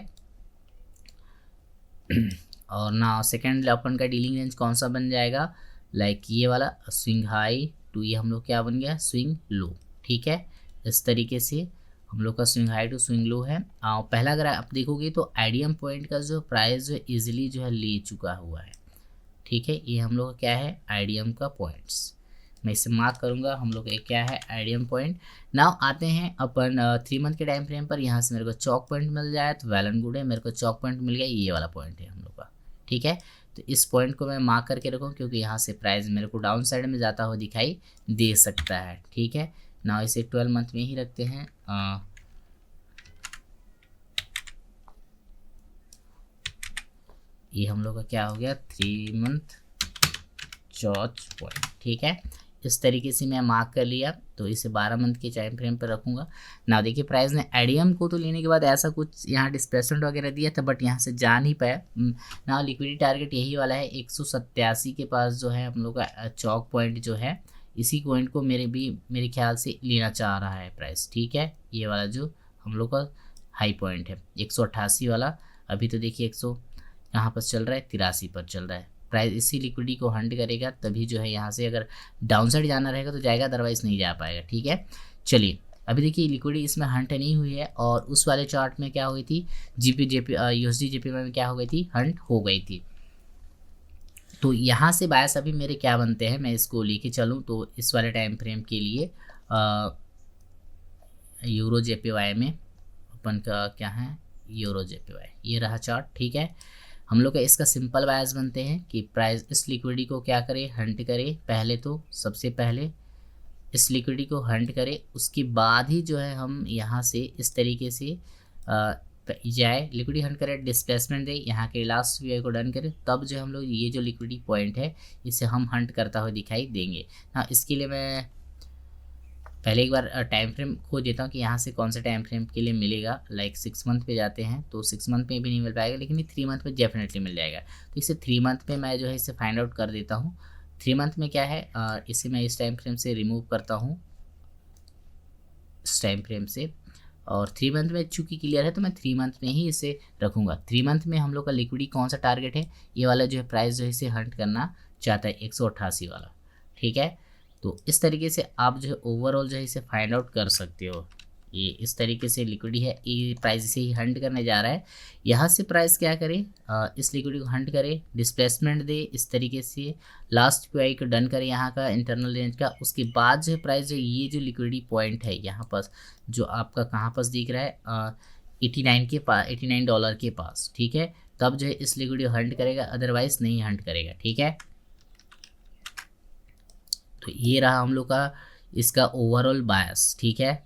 और ना सेकेंड अपन का डीलिंग रेंज कौन सा बन जाएगा, लाइक ये वाला स्विंग हाई टू ये हम लोग क्या बन गया, स्विंग लो। ठीक है, इस तरीके से हम लोग का swing high to swing low है। पहला अगर आप देखोगे तो आईडीएम पॉइंट का जो प्राइस जो इजीली जो है ले चुका हुआ है। ठीक है, ये हम लोग का क्या है, आईडीएम का पॉइंट्स, मैं इसे मार्क करूंगा। हम लोग एक क्या है, आईडीएम पॉइंट। नाउ आते हैं अपन 3 मंथ के टाइम फ्रेम पर। यहाँ से मेरे को चौक पॉइंट मिल जाए तो वेल एंड गुड है, मेरे को चौक पॉइंट मिल गया, ये वाला पॉइंट है हम लोग का। ठीक है, तो इस पॉइंट को मैं मार्क करके रखूँ क्योंकि यहाँ से प्राइस मेरे को डाउन साइड में जाता हुआ दिखाई दे सकता है। ठीक है, ना इसे 12 मंथ में ही रखते हैं। ये हम लोग का क्या हो गया, 3 मंथ चौथ पॉइंट। ठीक है, इस तरीके से मैं मार्क कर लिया, तो इसे 12 मंथ के टाइम फ्रेम पर रखूँगा। ना देखिए प्राइस ने एडीएम को तो लेने के बाद ऐसा कुछ यहाँ डिस्प्लेसमेंट वगैरह दिया था, बट यहाँ से जा नहीं पाया। ना लिक्विडिटी टारगेट यही वाला है 187 के पास जो है हम लोग का चौक पॉइंट जो है, इसी पॉइंट को मेरे ख्याल से लेना चाह रहा है प्राइस। ठीक है, ये वाला जो हम लोग का हाई पॉइंट है 188 वाला, अभी तो देखिए 100 यहाँ पर चल रहा है, 83 पर चल रहा है प्राइस। इसी लिक्विडिटी को हंट करेगा तभी जो है यहाँ से अगर डाउन साइड जाना रहेगा तो जाएगा, अदरवाइज नहीं जा पाएगा। ठीक है, चलिए अभी देखिए लिक्विडिटी इसमें हंट नहीं हुई है, और उस वाले चार्ट में क्या हो गई थी, यूएसडी जेपी में क्या हो गई थी, हंट हो गई थी। तो यहाँ से बायस अभी मेरे क्या बनते हैं, मैं इसको लेके चलूँ तो इस वाले टाइम फ्रेम के लिए यूरो जेपीवाई में अपन का क्या है, यूरो जेपीवाई, ये रहा चार्ट। ठीक है, हम लोग का इसका सिंपल बायस बनते हैं कि प्राइस इस लिक्विडिटी को क्या करे, हंट करे। पहले तो सबसे पहले इस लिक्विडिटी को हंट करे, उसके बाद ही जो है हम यहाँ से इस तरीके से जाए, लिक्विडिटी हंट करे, डिस्प्लेसमेंट दे, यहाँ के लास्ट वीआई को डन करे, तब जो हम लोग ये जो लिक्विडिटी पॉइंट है इसे हम हंट करता हुआ दिखाई देंगे। हाँ, इसके लिए मैं पहले एक बार टाइम फ्रेम खोज देता हूँ कि यहाँ से कौन सा टाइम फ्रेम के लिए मिलेगा। लाइक 6 मंथ पे जाते हैं तो 6 मंथ में भी नहीं मिल पाएगा, लेकिन ये 3 मंथ में डेफिनेटली मिल जाएगा। तो इसे 3 मंथ पे मैं जो है इसे फाइंड आउट कर देता हूँ। 3 मंथ में क्या है, इसे मैं इस टाइम फ्रेम से रिमूव करता हूँ, इस टाइम फ्रेम से, और 3 मंथ में चूँकि क्लियर है तो मैं 3 मंथ में ही इसे रखूँगा। 3 मंथ में हम लोग का लिक्विडिटी कौन सा टारगेट है, ये वाला जो है प्राइस जो है इसे हंट करना चाहता है 188 वाला। ठीक है, तो इस तरीके से आप जो है ओवरऑल जो है इसे फाइंड आउट कर सकते हो। ये इस तरीके से लिक्विडिटी है, ये प्राइस इसे ही हंट करने जा रहा है। यहाँ से प्राइस क्या करे, इस लिक्विडिटी को हंट करे, डिस्प्लेसमेंट दे, इस तरीके से लास्ट पीआई को डन करे यहाँ का इंटरनल रेंज का। उसके बाद जो है प्राइस जो ये जो लिक्विडिटी पॉइंट है यहाँ पर जो आपका कहाँ पर दिख रहा है, 89 के पास, $89 के पास। ठीक है, तब जो है इस लिक्विडिटी को हंट करेगा, अदरवाइज नहीं हंट करेगा। ठीक है, तो ये रहा हम लोग का इसका ओवरऑल बायस। ठीक है,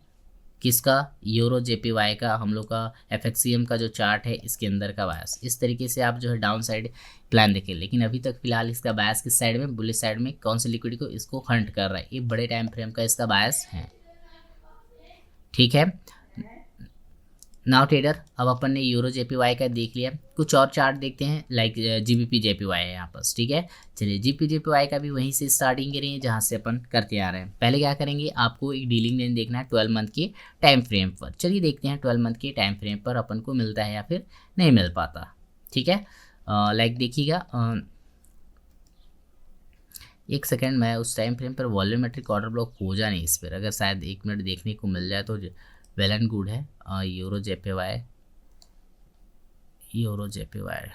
किसका, यूरो जेपीवाई का, हम लोग का एफएक्सीएम का जो चार्ट है इसके अंदर का बायस। इस तरीके से आप जो है डाउन साइड प्लान देखें, लेकिन अभी तक फिलहाल इसका बायस किस साइड में, बुलिश साइड में, कौन सी लिक्विडिटी को इसको हंट कर रहा है, ये बड़े टाइम फ्रेम का इसका बायस है। ठीक है, नाउ ट्रेडर, अब अपन ने यूरो जेपीवाई का देख लिया, कुछ और चार्ट देखते हैं। लाइक जीबीपी जेपीवाई है यहाँ पर। ठीक है, चलिए जीबीपी जेपीवाई का भी वहीं से स्टार्टिंग करेंगे जहाँ से अपन करते आ रहे हैं। पहले क्या करेंगे, आपको एक डीलिंग रेंज देखना है 12 मंथ के टाइम फ्रेम पर। चलिए देखते हैं 12 मंथ के टाइम फ्रेम पर अपन को मिलता है या फिर नहीं मिल पाता। ठीक है, लाइक देखिएगा, एक सेकेंड, मैं उस टाइम फ्रेम पर वॉल्यूमेट्रिक ऑर्डर ब्लॉक हो जा नहीं इस पर, अगर शायद 1 मिनट देखने को मिल जाए तो वेल एंड गुड है। Euro JPY, euro JPY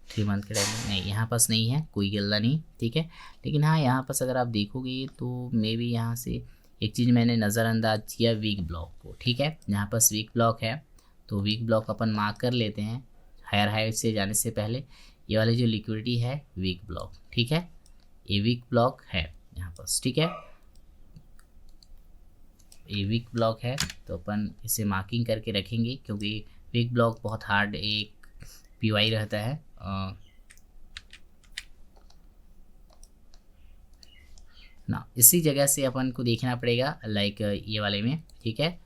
3 month के टाइम में नहीं, यहाँ पास नहीं है, कोई गिल्ला नहीं। ठीक है, लेकिन हाँ यहाँ पास अगर आप देखोगे तो मे बी यहाँ से एक चीज़ मैंने नज़रअंदाज किया, वीक ब्लॉक को। ठीक है, यहाँ पास वीक ब्लॉक है, तो वीक ब्लॉक अपन मार्क कर लेते हैं हायर हाइट से जाने से पहले। ये वाली जो लिक्विडिटी है वीक ब्लॉक, ठीक है, ये वीक ब्लॉक है यहाँ पास। ठीक है, ये वीक ब्लॉक है, तो अपन इसे मार्किंग करके रखेंगे, क्योंकि वीक ब्लॉक बहुत हार्ड एक पीवाई रहता है। ना इसी जगह से अपन को देखना पड़ेगा, लाइक ये वाले में। ठीक है,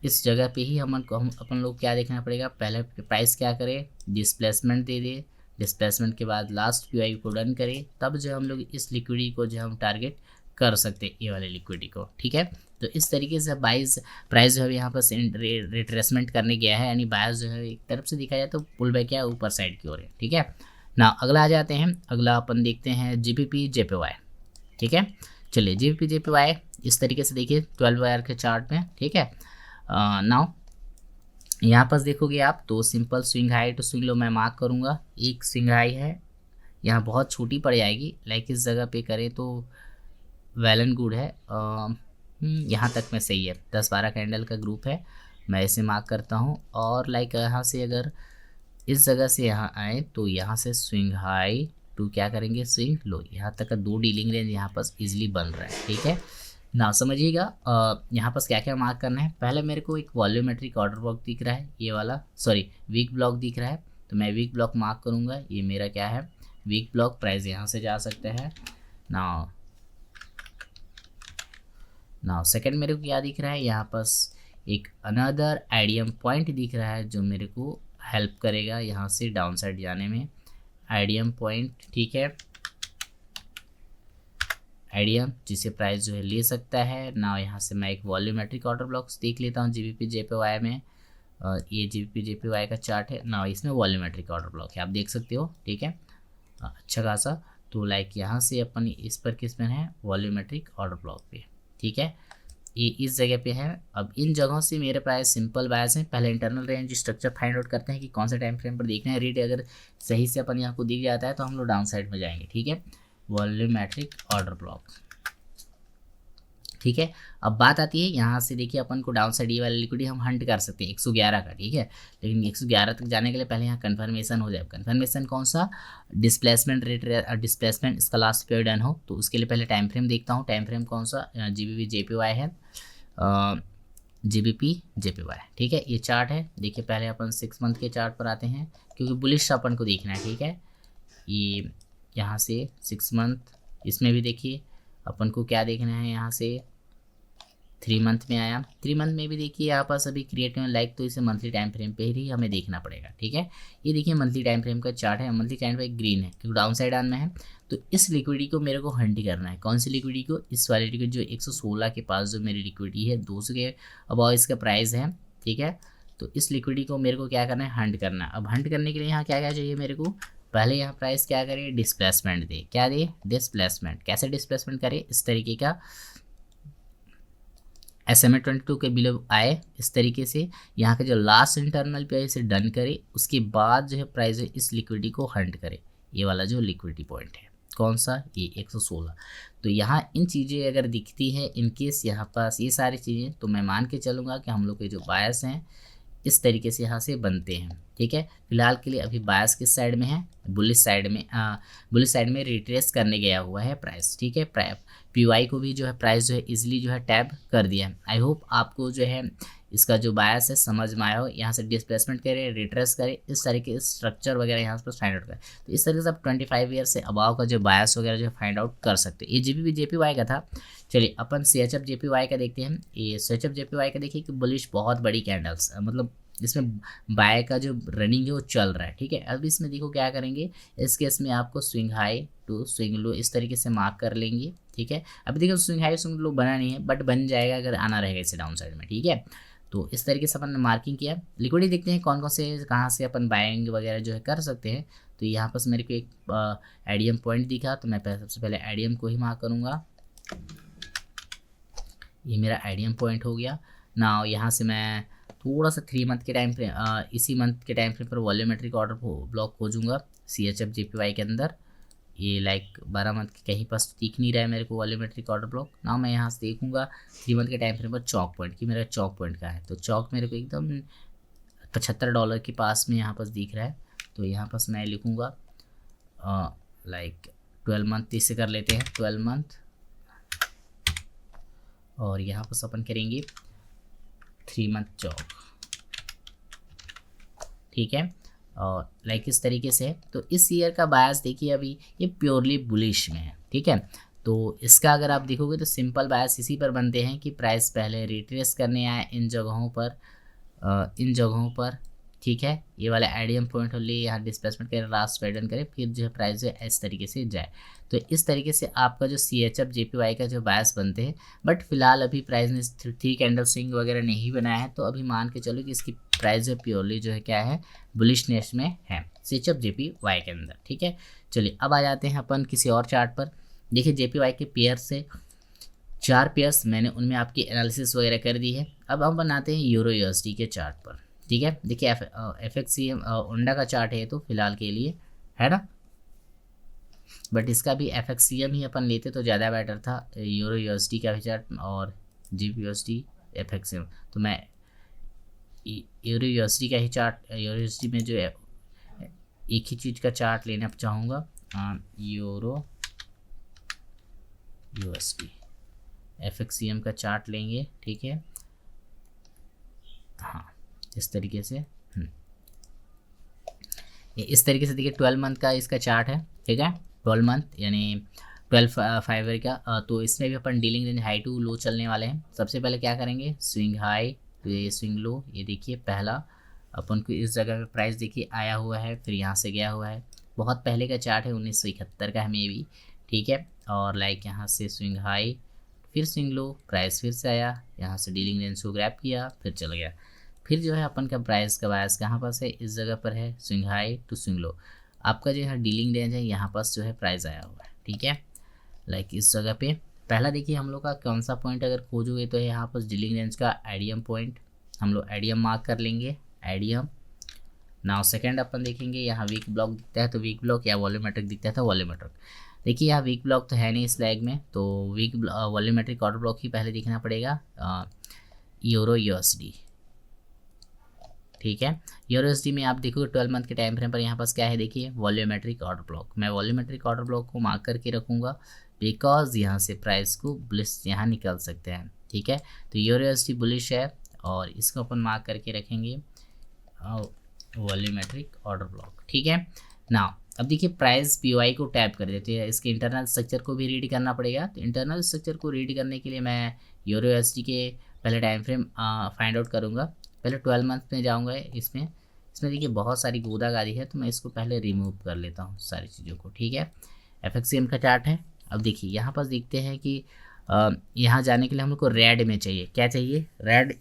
इस जगह पे ही हम अपन लोग क्या देखना पड़ेगा, पहले प्राइस क्या करे, डिस्प्लेसमेंट दे दे, डिस्प्लेसमेंट के बाद लास्ट पीआई को डन करे, तब जो हम लोग इस लिक्विडिटी को जो हम टारगेट कर सकते हैं, ये वाले लिक्विडिटी को। ठीक है, तो इस तरीके से प्राइस जो है यहाँ पर रिट्रेसमेंट करने गया है, यानी बायस जो है एक तरफ से देखा जाए तो पुल बैक क्या ऊपर साइड की ओर है। ठीक है ना, अगला आ जाते हैं, अगला अपन देखते हैं जीबीपी जेपीवाई। ठीक है, चलिए जीबीपी जेपीवाई इस तरीके से देखिए 12 आवर के चार्ट में। ठीक है, नाउ यहाँ पर देखोगे आप तो simple swing high to swing low मैं मार्क करूँगा। एक स्विंग हाई है, यहाँ बहुत छोटी पड़ जाएगी, लाइक इस जगह पे करें तो वेल एंड गुड है। यहाँ तक में सही है, 10-12 कैंडल का ग्रुप है, मैं इसे मार्क करता हूँ। और लाइक यहाँ से अगर इस जगह से यहाँ आए तो यहाँ से स्विंग हाई टू क्या करेंगे, स्विंग लो, यहाँ तक का 2 डीलिंग रेंज यहाँ पर इजीली बन रहा है। ठीक है ना, समझिएगा यहाँ पर क्या क्या मार्क करना है। पहले मेरे को एक वॉल्यूमेट्रिक ऑर्डर ब्लॉक दिख रहा है, ये वाला, सॉरी वीक ब्लॉक दिख रहा है, तो मैं वीक ब्लॉक मार्क करूँगा। ये मेरा क्या है, वीक ब्लॉक प्राइस यहाँ से जा सकते हैं। नाउ सेकंड मेरे को क्या दिख रहा है, यहाँ पास एक अनदर आइडियम पॉइंट दिख रहा है जो मेरे को हेल्प करेगा यहाँ से डाउन साइड जाने में। आइडियम पॉइंट, ठीक है, आइडियम जिसे प्राइस जो है ले सकता है ना। यहाँ से मैं एक वॉल्यूमेट्रिक ऑर्डर ब्लॉक्स देख लेता हूँ जीबीपी जेपीवाई में। ये जीबीपी जेपीवाई का चार्ट है ना, इसमें वॉल्यूमेट्रिक ऑर्डर ब्लॉक है, आप देख सकते हो, ठीक है, अच्छा खासा। तो लाइक यहाँ से अपन इस पर किस में है, वॉल्यूमेट्रिक ऑर्डर ब्लॉक पे, ठीक है, ये इस जगह पे है। अब इन जगहों से मेरे प्राइस सिंपल बायस है। पहले internal range structure find out करते हैं कि कौन से टाइम फ्रेम पर देखना है। रेट अगर सही से अपन यहाँ को दिख जाता है तो हम लोग डाउन साइड में जाएंगे, ठीक है, वॉल्यूमेट्रिक ऑर्डर ब्लॉक, ठीक है। अब बात आती है यहाँ से, देखिए अपन को डाउन साइड ये वाली लिक्विडिटी हम हंट कर सकते हैं 111 का, ठीक है, लेकिन 111 तक जाने के लिए पहले यहाँ कन्फर्मेशन हो जाए। कन्फर्मेशन कौन सा, डिस्प्लेसमेंट रेट, डिस्प्लेसमेंट इसका लास्ट पीरियड डन हो, तो उसके लिए पहले टाइम फ्रेम देखता हूँ। टाइम फ्रेम कौन सा, जीबीपी जेपीवाई है, जीबीपी जेपीवाई, ठीक है, ये चार्ट है। देखिए पहले अपन 6 मंथ के चार्ट पर आते हैं क्योंकि बुलिश अपन को देखना है, ठीक है। ये यहाँ से 6 मंथ, इसमें भी देखिए अपन को क्या देखना है, यहाँ से 3 मंथ में आया। 3 मंथ में भी देखिए यहाँ पास अभी क्रिएट में लाइक, तो इसे मंथली टाइम फ्रेम पे ही हमें देखना पड़ेगा, ठीक है। ये देखिए मंथली टाइम फ्रेम का चार्ट है, मंथली टाइम फ्रेम ग्रीन है क्योंकि डाउन साइड आन में है। तो इस लिक्विडिटी को मेरे को हंट करना है। कौन सी लिक्विडिटी को, इस वाली लिक्विडिटी जो 116 के पास जो मेरी लिक्विडिटी है, 200 के अबाव इसका प्राइस है, ठीक है। तो इस लिक्विडिटी को मेरे को क्या करना है, हंट करना है। अब हंट करने के लिए यहाँ क्या क्या चाहिए मेरे को, पहले यहाँ प्राइस क्या करे, डिस्प्लेसमेंट दे, क्या दे, डिस्प्लेसमेंट। कैसे डिस्प्लेसमेंट करे, इस तरीके का SMA 22 के बिलो आए, इस तरीके से यहाँ के जो लास्ट इंटरनल पे है इसे डन करे, उसके बाद जो है प्राइस है इस लिक्विडिटी को हंट करे। ये वाला जो लिक्विडिटी पॉइंट है कौन सा, ये 116। तो यहाँ इन चीज़ें अगर दिखती हैं इनकेस यहाँ पास ये सारी चीज़ें, तो मैं मान के चलूँगा कि हम लोग के जो बायस हैं इस तरीके से यहाँ से बनते हैं, ठीक है। फिलहाल के लिए अभी बायस किस साइड में है, बुलिश साइड में, बुलिश साइड में रिट्रेस करने गया हुआ है प्राइस, ठीक है। PY को भी जो है प्राइस जो है इजीली जो है टैब कर दिया है। आई होप आपको जो है इसका जो बायस है समझ में आया हो। यहाँ से डिस्प्लेसमेंट करे, रिट्रेस करे, इस तरीके स्ट्रक्चर वगैरह यहाँ पर फाइंड आउट करें। तो इस तरीके से आप 25 ईयर से अबाव का जो बायस वगैरह जो फाइंड आउट कर सकते हैं। ये जीबीपी जेपीवाई का था। चलिए अपन CHF JPY का देखते हैं। ये CHF JPY का देखिए कि बुलिश बहुत बड़ी कैंडल्स, मतलब इसमें बाय का जो रनिंग है वो चल रहा है, ठीक है। अब इसमें देखो क्या करेंगे, इस केस में आपको swing high to swing low इस तरीके से मार्क कर लेंगे, ठीक है। अभी देखो स्विंग हाई स्विंग लो बना नहीं है, बट बन जाएगा अगर आना रहेगा इसे डाउन साइड में, ठीक है। तो इस तरीके से अपन ने मार्किंग किया। लिक्विडिटी देखते हैं कौन कौन से कहाँ से अपन बाइंग वगैरह जो है कर सकते हैं। तो यहाँ पर मेरे को एक आइडियम पॉइंट दिखा, तो मैं सबसे पहले आइडियम को ही मार्क करूँगा। ये मेरा आइडियम पॉइंट हो गया ना। यहाँ से मैं थोड़ा सा 3 मंथ के टाइम फ्रेम, इसी मंथ के टाइम फ्रेम पर वॉल्यूमेट्रिक ऑर्डर ब्लॉक खोजूँगा CHF JPY के अंदर। ये लाइक 12 मंथ के कहीं पास दिख नहीं रहा है मेरे को वॉल्यूमेट्रिक ऑर्डर ब्लॉक ना। मैं यहाँ से देखूँगा 3 मंथ के टाइम फ्रेम पर चौक पॉइंट की, मेरा चौक पॉइंट का है। तो चौक मेरे को एकदम $75 के पास में यहाँ पास दिख रहा है। तो यहाँ पास मैं लिखूँगा लाइक 12 मंथ, इसे कर लेते हैं 12 मंथ, और यहाँ पर अपन करेंगे 3 मंथ चौक, ठीक है। और लाइक इस तरीके से है। तो इस ईयर का बायस देखिए अभी ये प्योरली बुलिश में है, ठीक है। तो इसका अगर आप देखोगे तो सिंपल बायस इसी पर बनते हैं कि प्राइस पहले रिट्रेस करने आए इन जगहों पर, ठीक है। ये वाला आइडियम पॉइंट हो लिए, यहाँ डिस्प्लेसमेंट करे, लास्ट पैटर्न करे, फिर जो है प्राइस जो है इस तरीके से जाए। तो इस तरीके से आपका जो CHF JPY का जो बायस बनते हैं। बट फिलहाल अभी प्राइस ने 3 कैंडल स्विंग वगैरह नहीं बनाया है, तो अभी मान के चलो कि इसकी प्राइस जो प्योरली जो है क्या है, बुलिशनेस में है CHF JPY के अंदर, ठीक है। चलिए अब आ जाते हैं अपन किसी और चार्ट पर। देखिए JPY के पेयर से 4 पेयर्स मैंने उनमें आपकी एनालिसिस वगैरह कर दी है। अब हम बनाते हैं यूरो USD के चार्ट पर, ठीक है। देखिए FXCM ओंडा का चार्ट है तो फिलहाल के लिए, है ना, बट इसका भी FXCM ही अपन लेते तो ज़्यादा बेटर था। यूरो USD का भी चार्ट और GBP USD FXCM, तो मैं यूरो USD का ही चार्ट, यूरो USD में जो है एक ही चीज़ का चार्ट लेना चाहूँगा, यूरो USD FXCM का चार्ट लेंगे, ठीक है। हाँ इस तरीके से ये इस तरीके से देखिए 12 मंथ का इसका चार्ट है, ठीक है, 12 मंथ यानी 12 फाइवर का। तो इसमें भी अपन dealing range high to low चलने वाले हैं। सबसे पहले क्या करेंगे, स्विंग हाई तो ये स्विंग लो, ये देखिए पहला अपन को इस जगह पे प्राइस देखिए आया हुआ है, फिर यहाँ से गया हुआ है। बहुत पहले का चार्ट है, 1971 का है मे भी, ठीक है। और लाइक यहाँ से स्विंग हाई, फिर स्विंग लो, प्राइस फिर से आया, यहाँ से डीलिंग रेंज को ग्रैब किया, फिर चल गया। फिर जो है अपन का प्राइस का बायस कहाँ पास है, इस जगह पर है, swing high to swing low. आपका जो है डीलिंग रेंज है यहाँ पास जो है प्राइस आया हुआ है, ठीक है। लाइक इस जगह पे पहला देखिए हम लोग का कौन सा पॉइंट अगर खोजोगे तो यहाँ पर डीलिंग रेंज का आईडियम पॉइंट, हम लोग आईडियम मार्क कर लेंगे, आईडियम। नाउ सेकंड अपन देखेंगे यहाँ वीक ब्लॉक दिखता है तो वीक ब्लॉक, या वॉल्यूमेट्रिक दिखता है तो वॉल्यूमेट्रिक। देखिए यहाँ वीक ब्लॉक तो है नहीं इस लैग में, तो वीक वॉल्यूमेट्रिक ऑर्डर ब्लॉक ही पहले दिखना पड़ेगा, यूरो यूएसडी, ठीक है। यूरो यूएसडी में आप देखोगे 12 मंथ के टाइम फ्रेम पर यहाँ पास क्या है, देखिए वॉल्यूमेट्रिक ऑर्डर ब्लॉक। मैं वॉल्यूमेट्रिक ऑर्डर ब्लॉक को मार्क करके रखूँगा बिकॉज यहाँ से प्राइस को बुलिश यहाँ निकल सकते हैं, ठीक है। तो यूरो यूएसडी बुलिश है और इसको अपन मार्क करके रखेंगे वॉल्यूमेट्रिक ऑर्डर ब्लॉक, ठीक है ना। अब देखिए प्राइस पीओआई को टैप कर देते हैं, इसके इंटरनल स्ट्रक्चर को भी रीड करना पड़ेगा। तो इंटरनल स्ट्रक्चर को रीड करने के लिए मैं यूरो यूएसडी के पहले टाइम फ्रेम फाइंड आउट करूँगा। पहले 12 मंथ में जाऊँगा, इसमें देखिए बहुत सारी गोदागादी है, तो मैं इसको पहले रिमूव कर लेता हूँ सारी चीज़ों को, ठीक है। एफएक्सएम का चार्ट है। अब देखिए यहाँ पर देखते हैं कि यहाँ जाने के लिए हम लोग को रेड में चाहिए, क्या चाहिए, रेड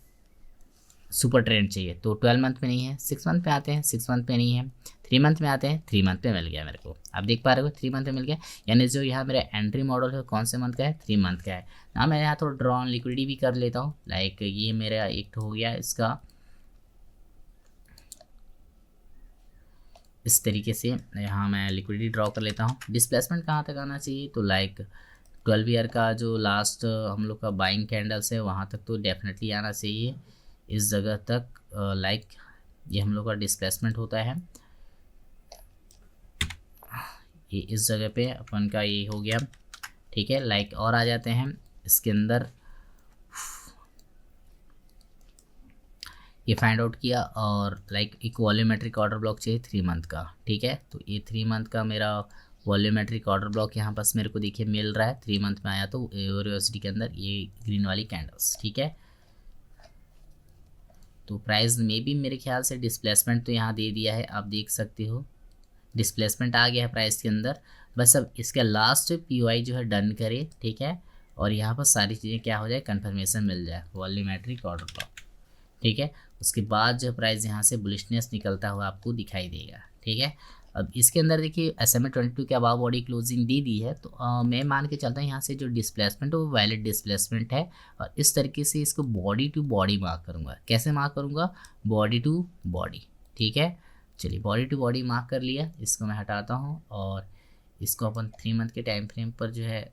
सुपर ट्रेंड चाहिए। तो 12 मंथ में नहीं है, 6 मंथ में आते हैं, 6 मंथ में नहीं है, 3 मंथ में आते हैं, 3 मंथ में मिल गया मेरे को। आप देख पा रहे हो 3 मंथ में मिल गया, यानी जो यहाँ मेरा एंट्री मॉडल है कौन से मंथ का है, 3 मंथ का है ना। मैं यहाँ थोड़ा ड्रॉ ऑन लिक्विडिटी भी कर लेता हूँ, लाइक ये मेरा एक हो गया इसका इस तरीके से। यहाँ मैं लिक्विडिटी ड्रॉ कर लेता हूँ। डिस्प्लेसमेंट कहाँ तक आना चाहिए, तो लाइक 12 ईयर का जो लास्ट हम लोग का बाइंग कैंडल्स है वहाँ तक तो डेफिनेटली आना चाहिए, इस जगह तक। लाइक ये हम लोग का डिस्प्लेसमेंट होता है, ये इस जगह पे अपन का ये हो गया, ठीक है। लाइक और आ जाते हैं इसके अंदर, ये फाइंड आउट किया और लाइक एक वॉल्यूमेट्रिक ऑर्डर ब्लॉक चाहिए 3 मंथ का, ठीक है। तो ये 3 मंथ का मेरा वॉल्यूमेट्रिक ऑर्डर ब्लॉक यहाँ पास मेरे को देखिए मिल रहा है, 3 मंथ में आया तो यूरो यूएसडी के अंदर ये ग्रीन वाली कैंडल्स, ठीक है। तो प्राइस में भी मेरे ख्याल से डिस्प्लेसमेंट तो यहाँ दे दिया है, आप देख सकते हो डिस्प्लेसमेंट आ गया है प्राइस के अंदर। बस अब इसका लास्ट पीओआई जो है डन करे, ठीक है, और यहाँ पर सारी चीज़ें क्या हो जाए, कंफर्मेशन मिल जाए वॉल्यूमेट्रिक ऑर्डर ब्लॉक, ठीक है। उसके बाद जो प्राइस यहाँ से बुलिशनेस निकलता हुआ आपको दिखाई देगा, ठीक है। अब इसके अंदर देखिए SMA 22 के अबाव बॉडी क्लोजिंग दे दी है, तो मैं मान के चलता हूँ यहाँ से जो डिस्प्लेसमेंट है वो वैलिड डिस्प्लेसमेंट है। और इस तरीके से इसको बॉडी टू बॉडी मार्क करूँगा। कैसे मार्क करूँगा, बॉडी टू बॉडी, ठीक है। चलिए बॉडी टू बॉडी मार्क कर लिया, इसको मैं हटाता हूँ और इसको अपन 3 मंथ के टाइम फ्रेम पर जो है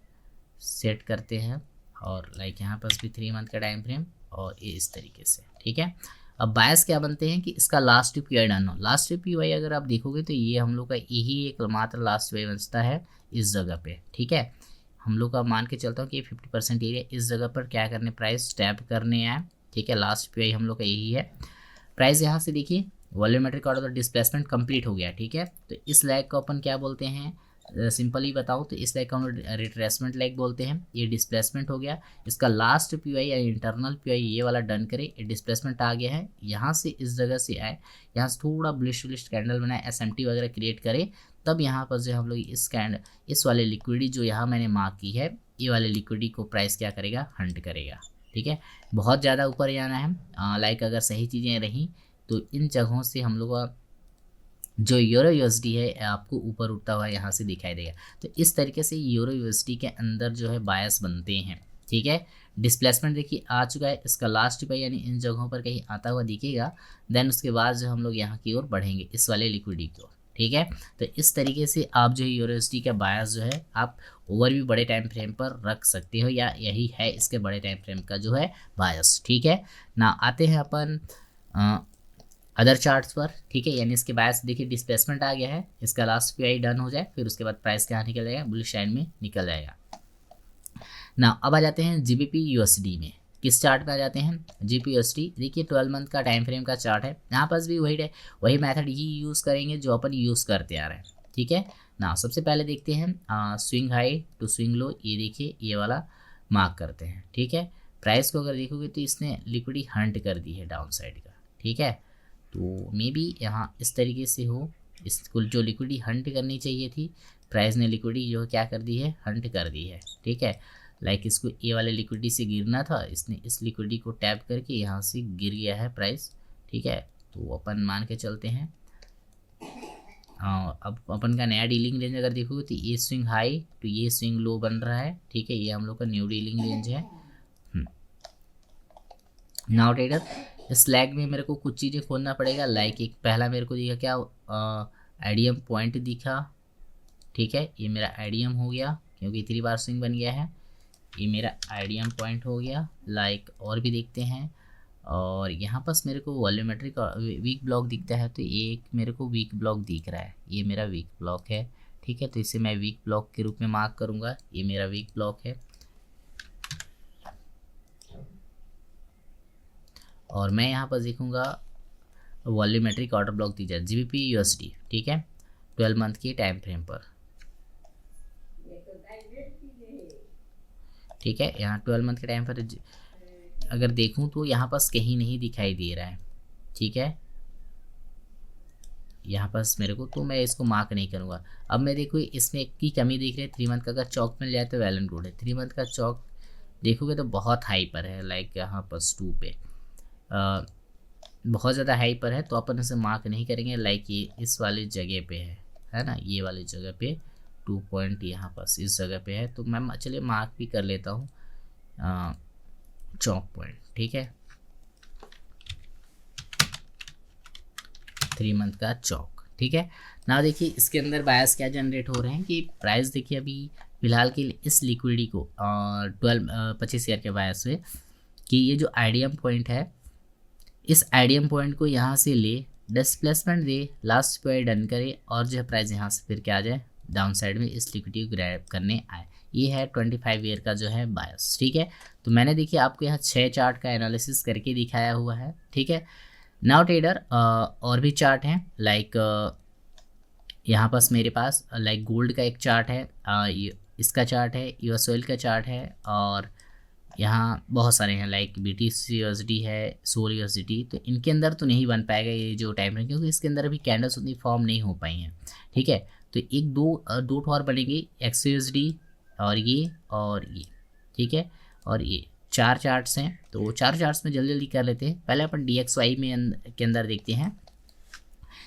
सेट करते हैं। और लाइक यहाँ पर भी 3 मंथ का टाइम फ्रेम और ये इस तरीके से, ठीक है। अब बायस क्या बनते हैं कि इसका लास्ट पीओआई डन हो। लास्ट पीओआई अगर आप देखोगे तो ये हम लोग का यही एक मात्र लास्ट पीओआई बचता है इस जगह पे, ठीक है। हम लोग का मान के चलता हूँ कि 50% एरिया इस जगह पर क्या करने, प्राइस टैप करने आए, ठीक है। लास्ट पीओआई हम लोग का यही है। प्राइस यहाँ से देखिए वॉल्यूमेट्रिक ऑर्डर डिस्प्लेसमेंट कंप्लीट हो गया, ठीक है। तो इस लैग को अपन क्या बोलते हैं, सिंपली बताऊँ तो इस लैग को हम रिट्रेसमेंट लैग बोलते हैं। ये डिस्प्लेसमेंट हो गया, इसका लास्ट पीओआई या इंटरनल पीओआई ये वाला डन करे, ये डिस्प्लेसमेंट आ गया है। यहाँ से इस जगह से आए, यहाँ से थोड़ा बुलिश कैंडल बनाए, एसएमटी वगैरह क्रिएट करे, तब यहाँ पर जो हम लोग इस वाले लिक्विडिटी जो यहाँ मैंने मार्क की है, ये वाले लिक्विडिटी को प्राइस क्या करेगा, हंट करेगा, ठीक है। बहुत ज़्यादा ऊपर जाना है, लाइक अगर सही चीज़ें रहीं तो इन जगहों से हम लोग का जो यूरो यूएसडी है आपको ऊपर उठता हुआ यहाँ से दिखाई देगा। तो इस तरीके से यूरो यूएसडी के अंदर जो है बायस बनते हैं, ठीक है। डिस्प्लेसमेंट देखिए आ चुका है, इसका लास्ट पे यानी इन जगहों पर कहीं आता हुआ दिखेगा, देन उसके बाद जो हम लोग यहाँ की ओर बढ़ेंगे इस वाले लिक्विडिटी की ओर, ठीक है। तो इस तरीके से आप जो है यूरो यूएसडी का बायस जो है आप ओवर भी बड़े टाइम फ्रेम पर रख सकते हो, या यही है इसके बड़े टाइम फ्रेम का जो है बायस, ठीक है ना। आते हैं अपन अदर चार्ट्स पर, ठीक है। यानी इसके बायस देखिए डिस्प्लेसमेंट आ गया है, इसका लास्ट पीआई डन हो जाए, फिर उसके बाद प्राइस क्या निकल जाएगा, बुलिश साइड में निकल जाएगा ना। अब आ जाते हैं जीबीपी यूएसडी में, किस चार्ट पे आ जाते हैं, GPUSD। देखिए 12 मंथ का टाइम फ्रेम का चार्ट है, यहाँ पास भी वही मेथड ही यूज़ करेंगे जो अपन यूज़ करते आ रहे हैं, ठीक है ना। सबसे पहले देखते हैं swing high to swing low, ये देखिए ये वाला मार्क करते हैं, ठीक है। प्राइस को अगर देखोगे तो इसने लिक्विडिटी हंट कर दी है डाउन साइड का, ठीक है। तो मे बी यहाँ इस तरीके से हो, इसको जो लिक्विडिटी हंट करनी चाहिए थी, प्राइस ने लिक्विडिटी जो क्या कर दी है, हंट कर दी है, ठीक है। लाइक इसको ये वाले लिक्विडिटी से गिरना था, इसने इस लिक्विडिटी को टैप करके यहाँ से गिर गया है प्राइस, ठीक है। तो अपन मान के चलते हैं। अब अपन का नया डीलिंग रेंज अगर देखोगे तो ये स्विंग हाई तो ये स्विंग लो बन रहा है, ठीक है। ये हम लोग का न्यू डीलिंग रेंज है। नाउ ट्रेडर, इस लैग में मेरे को कुछ चीज़ें खोलना पड़ेगा। लाइक एक पहला मेरे को दिखा क्या, आईडीएम पॉइंट दिखा, ठीक है। ये मेरा आईडीएम हो गया क्योंकि 3 बार स्विंग बन गया है, ये मेरा आईडीएम पॉइंट हो गया। लाइक और भी देखते हैं, और यहाँ पास मेरे को वॉल्यूमेट्रिक वीक ब्लॉक दिखता है, तो एक मेरे को वीक ब्लॉक दिख रहा है, ये मेरा वीक ब्लॉक है, ठीक है। तो इसे मैं वीक ब्लॉक के रूप में मार्क करूँगा, ये मेरा वीक ब्लॉक है। और मैं यहाँ पर देखूँगा वॉल्यूमेट्रिक ऑर्डर ब्लॉक दिख जाए GBP/USD, ठीक है, 12 मंथ की टाइम फ्रेम पर, ठीक है। यहाँ 12 मंथ के टाइम पर अगर देखूँ तो यहाँ पास कहीं नहीं दिखाई दे रहा है, ठीक है, यहाँ पास मेरे को, तो मैं इसको मार्क नहीं करूँगा। अब मैं देखो इसमें एक की कमी देख रहे हैं, 3 मंथ का अगर चौक मिल जाए तो वेल एंड गुड है। 3 मंथ का चौक देखोगे तो बहुत हाई पर है, लाइक यहाँ पास 2 पे बहुत ज़्यादा हाई पर है, तो अपन इसे मार्क नहीं करेंगे। लाइक ये इस वाली जगह पे है ना, ये वाली जगह पे 2 पॉइंट यहाँ पास इस जगह पे है, तो मैं चलिए मार्क भी कर लेता हूँ चौक पॉइंट, ठीक है, 3 मंथ का चौक, ठीक है ना। देखिए इसके अंदर बायस क्या जनरेट हो रहे हैं कि प्राइस देखिए अभी फिलहाल के लिए इस लिक्विडिटी को 25 ईयर के बायस से, कि ये जो आईडीएम पॉइंट है, इस आईडीएम पॉइंट को यहाँ से ले, डिस्प्लेसमेंट दे, लास्ट पे डन करे, और जो है प्राइस यहाँ से फिर क्या आ जाए, डाउन साइड में इस लिक्विडिटी को ग्रैब करने आए। ये है 25 ईयर का जो है बायस, ठीक है। तो मैंने देखिए आपको यहाँ 6 चार्ट का एनालिसिस करके दिखाया हुआ है, ठीक है। नाउ ट्रेडर और भी चार्ट हैं, लाइक यहाँ पास मेरे पास लाइक गोल्ड का एक चार्ट है, इसका चार्ट है, यूएस ऑयल का चार्ट है, और यहाँ बहुत सारे हैं लाइक BTC/USD है, SOL/USD। तो इनके अंदर तो नहीं बन पाएगा ये जो टाइम है, क्योंकि इसके अंदर अभी कैंडल्स उतनी फॉर्म नहीं हो पाई हैं, ठीक है। तो एक दो ठोर बनेंगे, XUSD और ये, ठीक है। और ये 4 चार्ट्स हैं, तो 4 चार्ट्स में जल्दी जल्दी कर लेते हैं। पहले अपन DXY के अंदर देखते हैं।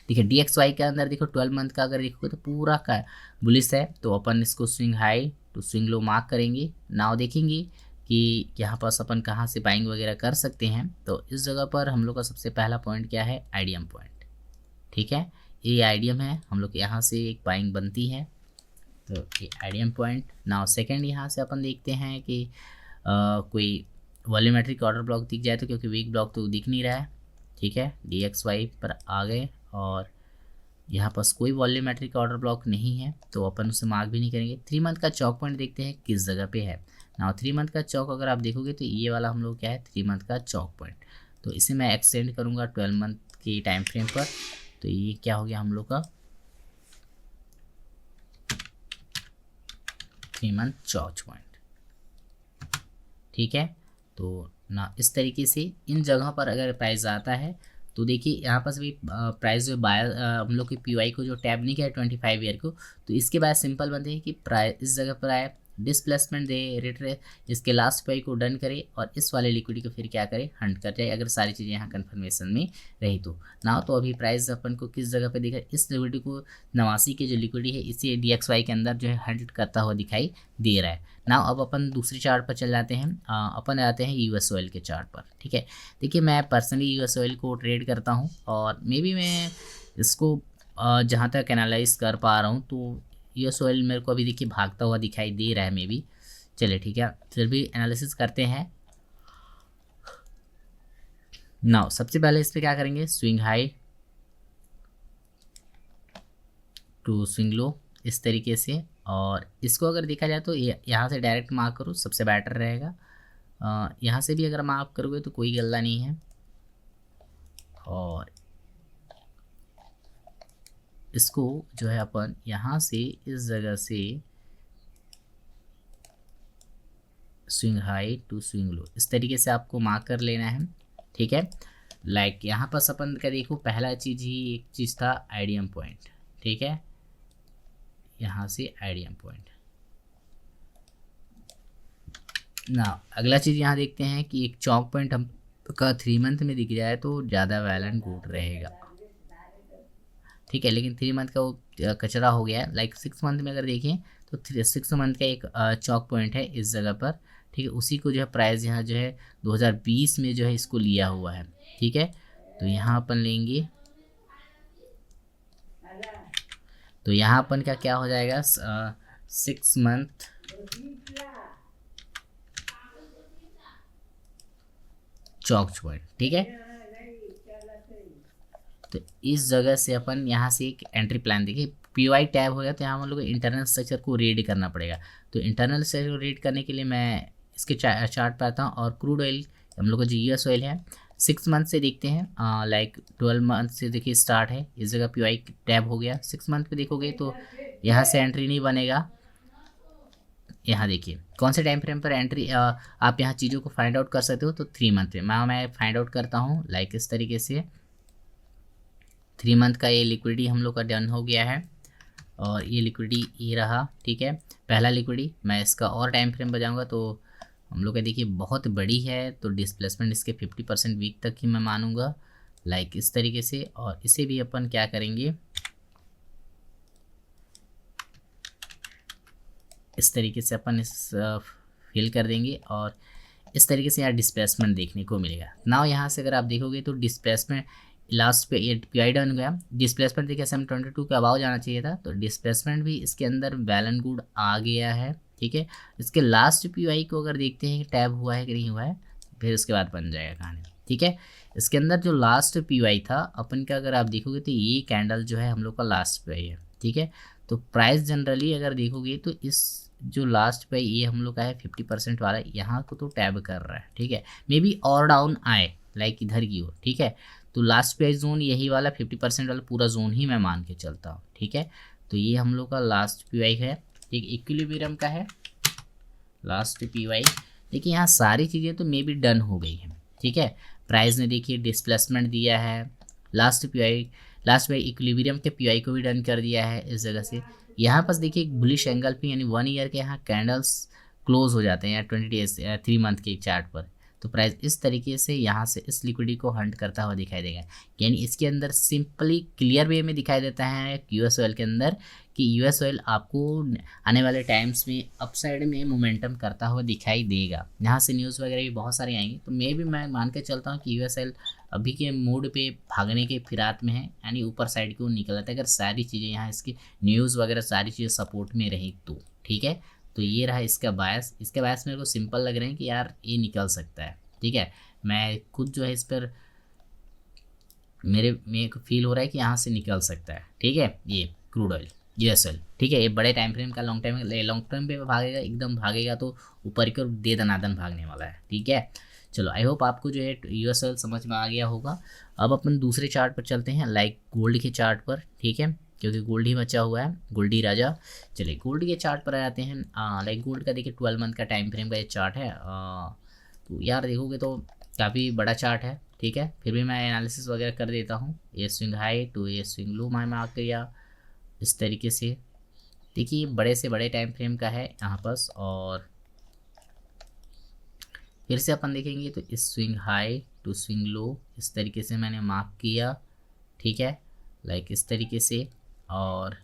देखिए DXY के अंदर देखो 12 मंथ का अगर देखोगे तो पूरा का बुलिश है, तो अपन इसको swing high to swing low mark करेंगे। नाउ देखेंगे कि यहाँ पास अपन कहाँ से बाइंग वगैरह कर सकते हैं। तो इस जगह पर हम लोग का सबसे पहला पॉइंट क्या है, आईडीएम पॉइंट, ठीक है। ये आईडीएम है, हम लोग यहाँ से एक बाइंग बनती है, तो ये आईडीएम पॉइंट। नाउ सेकेंड यहाँ से अपन देखते हैं कि कोई वॉल्यूमेट्रिक ऑर्डर ब्लॉक दिख जाए, तो क्योंकि वीक ब्लॉक तो दिख नहीं रहा है, ठीक है। DXY पर आ गए, और यहाँ पास कोई वॉल्यूमेट्रिक ऑर्डर ब्लॉक नहीं है, तो अपन उसे मार्क भी नहीं करेंगे। 3 मंथ का चौक पॉइंट देखते हैं किस जगह पे है। नाउ 3 मंथ का चौक अगर आप देखोगे तो ये वाला हम लोग क्या है, 3 मंथ का चौक पॉइंट। तो इसे मैं एक्सटेंड करूँगा 12 मंथ की टाइम फ्रेम पर, तो ये क्या हो गया हम लोग का 3 मंथ चौक पॉइंट, ठीक है। तो ना इस तरीके से इन जगह पर अगर प्राइस आता है, तो देखिए यहाँ पास भी प्राइस जो बायर हम लोग की PY को जो टैब नहीं किया है 25 ईयर को, तो इसके बाद सिंपल बनते हैं कि प्राइस इस जगह पर आए, डिस्प्लेसमेंट दे, रिट्रेस, इसके लास्ट PY को डन करे, और इस वाले लिक्विडिटी को फिर क्या करे, हंट कर जाए, अगर सारी चीज़ें यहाँ कन्फर्मेशन में रही तो ना। तो अभी प्राइस अपन को किस जगह पे दिखा, इस लिक्विडिटी को 89 के जो लिक्विडिटी है इसी DXY के अंदर जो है हंट करता हुआ दिखाई दे रहा है ना। अब अपन दूसरी चार्ट पर चल जाते हैं, अपन आते हैं यूएस ऑयल के चार्ट पर, ठीक है। देखिए मैं पर्सनली यूएस ऑयल को ट्रेड करता हूँ, और मे बी मैं इसको जहाँ तक एनालाइज कर पा रहा हूँ, तो यूएस ऑयल मेरे को अभी देखिए भागता हुआ दिखाई दे रहा है मे बी। चलिए ठीक है, फिर भी एनालिसिस करते हैं। नाउ सबसे पहले इस पर क्या करेंगे, swing high to swing low इस तरीके से, और इसको अगर देखा जाए तो यहाँ से डायरेक्ट मार्क करो सबसे बेटर रहेगा। यहाँ से भी अगर माफ करोगे तो कोई गल्ला नहीं है, और इसको जो है अपन यहाँ से इस जगह से swing high to swing low इस तरीके से आपको मार्क कर लेना है। ठीक है, लाइक यहाँ पर अपन का देखो पहला चीज़ ही एक चीज़ था आईडीएम पॉइंट। ठीक है, यहाँ से आईडीएम पॉइंट ना, अगला चीज़ यहाँ देखते हैं कि एक चौक पॉइंट हम का 3 मंथ में दिख जाए तो ज़्यादा वेल एंड गुड रहेगा। ठीक है, लेकिन 3 मंथ का वो कचरा हो गया है। लाइक 6 मंथ में अगर देखें तो 6 मंथ का एक चौक पॉइंट है इस जगह पर। ठीक है, उसी को जो है प्राइस यहाँ जो है 2020 में जो है इसको लिया हुआ है। ठीक है, तो यहाँ अपन लेंगे, तो यहाँ अपन का क्या हो जाएगा 6 मंथ चौक पॉइंट। ठीक है, तो इस जगह से अपन यहाँ से एक एंट्री प्लान देखिए पीवाई टैब हो गया, तो यहाँ हम लोग को इंटरनल स्ट्रक्चर को रीड करना पड़ेगा। तो इंटरनल स्ट्रक्चर को रीड करने के लिए मैं इसके चार्ट पर आता हूँ, और क्रूड ऑयल हम लोग का जो यूएस ऑयल है 6 मंथ से देखते हैं, लाइक 12 मंथ से देखिए स्टार्ट है, इस जगह पीवाई टैब हो गया। 6 मंथ पे देखोगे तो यहाँ से एंट्री नहीं बनेगा। यहाँ देखिए कौन से टाइम फ्रेम पर एंट्री आप यहाँ चीज़ों को फाइंड आउट कर सकते हो, तो 3 मंथ में मैं फाइंड आउट करता हूँ। लाइक इस तरीके से 3 मंथ का ये लिक्विडिटी हम लोग का डन हो गया है, और ये लिक्विडिटी ये रहा। ठीक है, पहला लिक्विडिटी मैं इसका और टाइम फ्रेम बजाऊंगा तो हम लोग का देखिए बहुत बड़ी है, तो डिस्प्लेसमेंट इसके 50% वीक तक ही मैं मानूंगा। लाइक इस तरीके से, और इसे भी अपन क्या करेंगे इस तरीके से अपन इस फिल कर देंगे, और इस तरीके से यहाँ डिस्प्लेसमेंट देखने को मिलेगा। नाउ यहाँ से अगर आप देखोगे तो डिस्प्लेसमेंट लास्ट पे ये पी आई डन हो गया। डिस्प्लेसमेंट देखिए 722 के अबाव जाना चाहिए था, तो डिस्प्लेसमेंट भी इसके अंदर वेल एंड गुड आ गया है। ठीक है, इसके लास्ट पी आई को अगर देखते हैं कि टैब हुआ है कि नहीं हुआ है, फिर उसके बाद बन जाएगा कहानी। ठीक है, इसके अंदर जो लास्ट पी आई था अपन का अगर आप देखोगे तो ये कैंडल जो है हम लोग का लास्ट पी आई है। ठीक है, तो प्राइस जनरली अगर देखोगे तो इस जो लास्ट पे ये हम लोग का है 50% वाला, यहाँ को तो टैब कर रहा है। ठीक है, मे बी और डाउन आए लाइक इधर की हो। ठीक है, तो लास्ट पे जोन यही वाला 50% वाला पूरा जोन ही मैं मान के चलता हूँ। ठीक है, तो ये हम लोग का लास्ट पी वाई है। ठीक, इक्विलिब्रियम का है लास्ट पी वाई। देखिए यहाँ सारी चीज़ें तो मे बी डन हो गई हैं। ठीक है, प्राइस ने देखिए डिस्प्लेसमेंट दिया है, लास्ट पी वाई इक्विलिब्रियम के पी वाई को भी डन कर दिया है इस जगह से। यहाँ पर देखिए एक बुलिश एंगल पे यानी 1 ईयर के यहाँ कैंडल्स क्लोज हो जाते हैं या 20 डेज 3 मंथ के चार्ट पर, तो प्राइस इस तरीके से यहाँ से इस लिक्विडिटी को हंट करता हुआ दिखाई देगा। यानी इसके अंदर सिंपली क्लियर वे में दिखाई देता है यूएस ऑयल के अंदर कि यूएस ऑयल आपको आने वाले टाइम्स में अपसाइड में मोमेंटम करता हुआ दिखाई देगा। यहाँ से न्यूज़ वगैरह भी बहुत सारे आएंगे, तो मैं मान के चलता हूँ कि यूएस ऑयल अभी के मूड पे भागने के फिरात में है, यानी ऊपर साइड को निकल आता है अगर सारी चीज़ें यहाँ इसकी न्यूज़ वगैरह सारी चीज़ें सपोर्ट में रही तो। ठीक है, तो ये रहा इसका बायस। इसके बायस मेरे को सिंपल लग रहे हैं कि यार ये निकल सकता है। ठीक है, मैं खुद जो है इस पर मेरे को फील हो रहा है कि यहाँ से निकल सकता है। ठीक है, ये क्रूड ऑयल यूएस ऑयल। ठीक है, ये बड़े टाइम फ्रेम का लॉन्ग टर्म पे भागेगा, एकदम भागेगा तो ऊपर की ओर दे दनादन भागने वाला है। ठीक है, चलो आई होप आपको जो है यूएस ऑयल समझ में आ गया होगा। अब अपन दूसरे चार्ट पर चलते हैं, लाइक गोल्ड के चार्ट पर। ठीक है, क्योंकि गोल्ड ही बचा हुआ है, गोल्ड ही राजा। चलिए गोल्ड के चार्ट पर आ जाते हैं। लाइक गोल्ड का देखिए 12 मंथ का टाइम फ्रेम का ये चार्ट है। तो यार देखोगे तो काफ़ी बड़ा चार्ट है। ठीक है, फिर भी मैं एनालिसिस वगैरह कर देता हूँ। ये स्विंग हाई टू ये स्विंग लो मैं आ गया इस तरीके से। देखिए बड़े से बड़े टाइम फ्रेम का है यहाँ पर, और फिर से अपन देखेंगे तो इस swing high to swing low इस तरीके से मैंने मार्क किया। ठीक है, लाइक इस तरीके से, और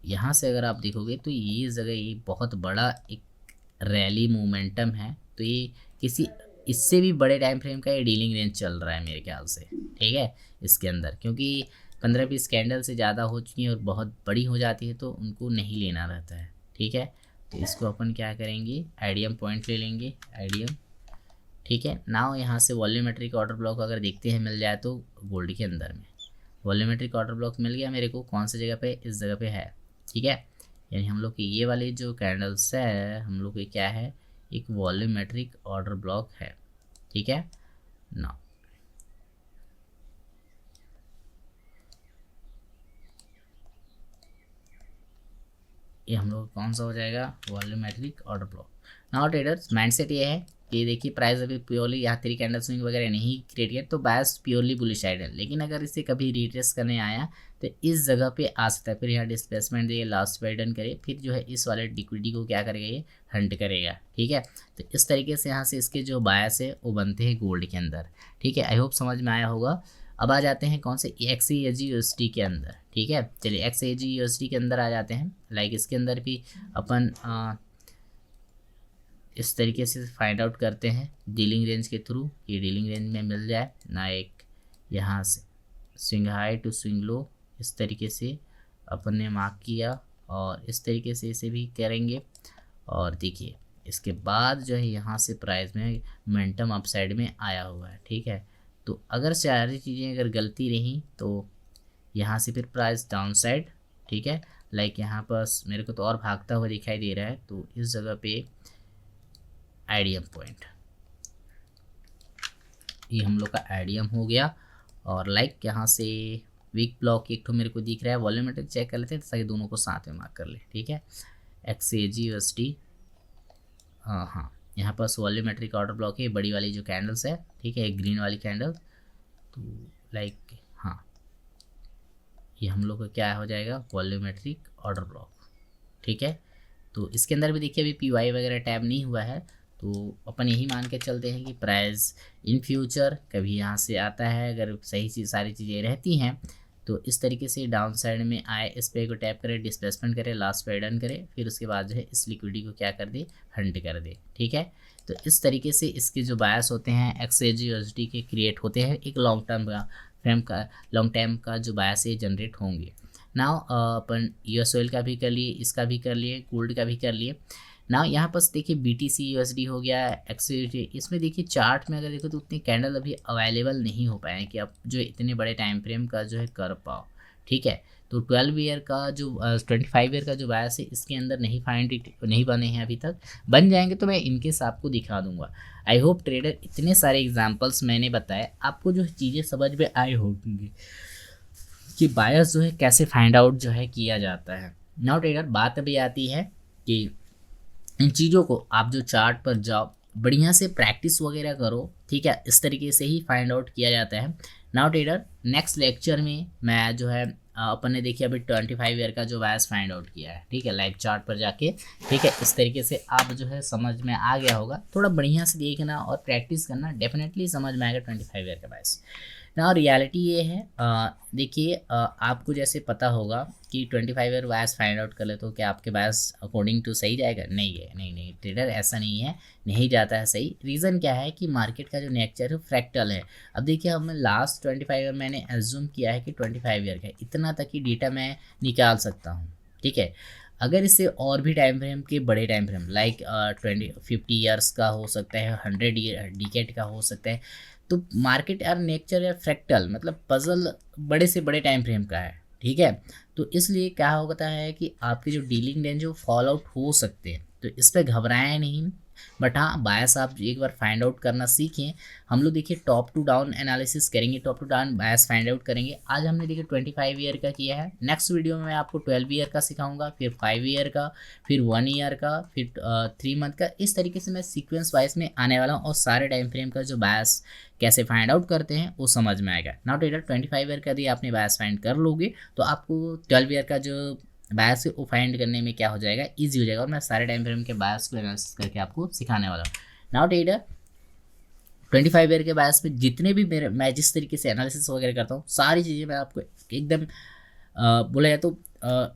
यहाँ से अगर आप देखोगे तो ये जगह ये बहुत बड़ा एक रैली मोमेंटम है, तो ये किसी इससे भी बड़े टाइम फ्रेम का ये डीलिंग रेंज चल रहा है मेरे ख्याल से। ठीक है, इसके अंदर क्योंकि 15-20 कैंडल से ज़्यादा हो चुकी है और बहुत बड़ी हो जाती है तो उनको नहीं लेना रहता है। ठीक है, तो इसको अपन क्या करेंगे आईडीएम पॉइंट ले लेंगे, आईडीएम। ठीक है, नाउ यहाँ से वॉल्यूमेट्रिक ऑर्डर ब्लॉक अगर देखते हैं मिल जाए तो गोल्ड के अंदर में वॉल्यूमेट्रिक ऑर्डर ब्लॉक मिल गया मेरे को। कौन सी जगह पे, इस जगह पे है। ठीक है, यानी हम लोग की ये वाली जो कैंडल्स है हम लोग की क्या है, एक वॉल्यूमेट्रिक ऑर्डर ब्लॉक है, ठीक है ना। ये हम लोग कौन सा हो जाएगा, volumetric order block. Now traders mindset ये है कि देखिए प्राइस अभी प्योरली यहाँ 3 कैंडल स्विंग वगैरह नहीं क्रिएट किया तो बायस प्योरली बुलिश साइड है, लेकिन अगर इसे कभी रिट्रेस करने आया तो इस जगह पे आ सकता है, फिर यहाँ डिस्प्लेसमेंट दिए, लास्ट पैटर्न करे, फिर जो है इस वाले लिक्विडिटी को क्या करेगा, ये हंट करेगा, ठीक है। तो इस तरीके से यहाँ से इसके जो बायस है वो बनते हैं गोल्ड के अंदर, ठीक है। आई होप समझ में आया होगा। अब आ जाते हैं कौन से, XAUSD के अंदर, ठीक है। चलिए XAUSD के अंदर आ जाते हैं। लाइक इसके अंदर भी अपन इस तरीके से फाइंड आउट करते हैं डीलिंग रेंज के थ्रू, ये डीलिंग रेंज में मिल जाए ना, एक यहाँ से swing high to swing low इस तरीके से अपन ने मार्क किया, और इस तरीके से इसे भी करेंगे। और देखिए इसके बाद जो है यहाँ से प्राइस में मोमेंटम अपसाइड में आया हुआ है, ठीक है। तो अगर सारी चीज़ें अगर गलती रही तो यहाँ से फिर प्राइस डाउन साइड, ठीक है। लाइक यहाँ पर मेरे को तो और भागता हुआ दिखाई दे रहा है, तो इस जगह पे आईडीएम पॉइंट, ये हम लोग का आईडीएम हो गया। और लाइक यहाँ से वीक ब्लॉक एक तो मेरे को दिख रहा है, वॉल्यूमेट्रिक चेक कर लेते हैं ताकि दोनों को साथ में मार्क कर ले, ठीक है। XAUSD, हाँ यहाँ पर वॉल्यूमेट्रिक ऑर्डर ब्लॉक है, बड़ी वाली जो कैंडल्स है, ठीक है, ग्रीन वाली कैंडल। तो लाइक हाँ ये हम लोग का क्या हो जाएगा, वॉल्यूमेट्रिक ऑर्डर ब्लॉक, ठीक है। तो इसके अंदर भी देखिए अभी PY वगैरह टैब नहीं हुआ है, तो अपन यही मान के चलते हैं कि प्राइस इन फ्यूचर कभी यहाँ से आता है, अगर सही चीज़ सारी चीज़ें रहती हैं तो इस तरीके से डाउन साइड में आए, इस पे को टैप करे, डिस्प्लेसमेंट करे, लास्ट पे डन करे, फिर उसके बाद जो है इस लिक्विडिटी को क्या कर दे, हंट कर दे, ठीक है। तो इस तरीके से इसके जो बायस होते हैं XAUSD के क्रिएट होते हैं, एक लॉन्ग टाइम का जो बायस है जनरेट होंगे। नाउ अपन US ऑयल का भी कर लिए, इसका भी कर लिए, गोल्ड का भी कर लिए। ना यहाँ पर देखिए BTC USD हो गया, XAUSD, इसमें देखिए चार्ट में अगर देखो तो उतनी कैंडल अभी अवेलेबल नहीं हो पाए कि आप जो इतने बड़े टाइम फ्रेम का जो है कर पाओ, ठीक है। तो 12 ईयर का जो 25 ईयर का जो बायस है इसके अंदर नहीं बने हैं अभी तक, बन जाएंगे तो मैं इनके साथ को दिखा दूंगा। आई होप ट्रेडर इतने सारे एग्जाम्पल्स मैंने बताए आपको जो चीज़ें समझ में आए होंगी कि बायस जो है कैसे फाइंड आउट जो है किया जाता है। नाउ ट्रेडर बात अभी आती है कि इन चीज़ों को आप जो चार्ट पर जाओ, बढ़िया से प्रैक्टिस वगैरह करो, ठीक है। इस तरीके से ही फाइंड आउट किया जाता है। नाउ ट्रेडर नेक्स्ट लेक्चर में मैं जो है अपन ने देखिए अभी 25 ईयर का जो बायस फाइंड आउट किया है, ठीक है, लाइव चार्ट पर जाके, ठीक है। इस तरीके से आप जो है समझ में आ गया होगा, थोड़ा बढ़िया से देखना और प्रैक्टिस करना, डेफिनेटली समझ में आएगा 25 ईयर का बायस ना। रियलिटी ये है, देखिए आपको जैसे पता होगा कि 25 ईयर बायस फाइंड आउट कर ले तो क्या आपके बायस अकॉर्डिंग टू सही जाएगा, नहीं है, नहीं ट्रेडर ऐसा नहीं है, नहीं जाता है सही। रीज़न क्या है कि मार्केट का जो नेचर है फ्रैक्टल है। अब देखिए हमने लास्ट 25 ईयर मैंने एज्यूम किया है कि 25 ईयर का इतना तक ही डेटा मैं निकाल सकता हूँ, ठीक है। अगर इससे और भी टाइम फ्रेम के बड़े टाइम फ्रेम लाइक 50 ईयर्स का हो सकता है, 100 ईयर डिकेड का हो सकता है, तो मार्केट यार नेचर या फ्रैक्टल मतलब पजल बड़े से बड़े टाइम फ्रेम का है, ठीक है। तो इसलिए क्या होता है कि आपकी जो डीलिंग रेंज है वो फॉल आउट हो सकते हैं, तो इस पर घबराएं नहीं। बट हाँ बायस आप एक बार फाइंड आउट करना सीखें। हम लोग देखिए टॉप टू डाउन एनालिसिस करेंगे, top to down bias find out करेंगे। आज हमने देखिए 25 ईयर का किया है, नेक्स्ट वीडियो में मैं आपको 12 ईयर का सिखाऊंगा, फिर 5 ईयर का, फिर 1 ईयर का, फिर 3 मंथ का। इस तरीके से मैं सीक्वेंस वाइज में आने वाला हूँ और सारे टाइम फ्रेम का जो बायस कैसे फाइंड आउट करते हैं वो समझ में आएगा। नाउ ट्रेडर 25 ईयर का यदि आपने बायस फाइंड कर लोगे तो आपको 12 ईयर का जो बायस को फाइंड करने में क्या हो जाएगा, इजी हो जाएगा। और मैं सारे टाइम फ्रेम के बायस को एनालिसिस करके आपको सिखाने वाला हूँ। नाउ ट्रेडर 25 ईयर के बायस में जितने भी मैं जिस तरीके से एनालिसिस वगैरह करता हूँ सारी चीज़ें मैं आपको एकदम बोला जाए तो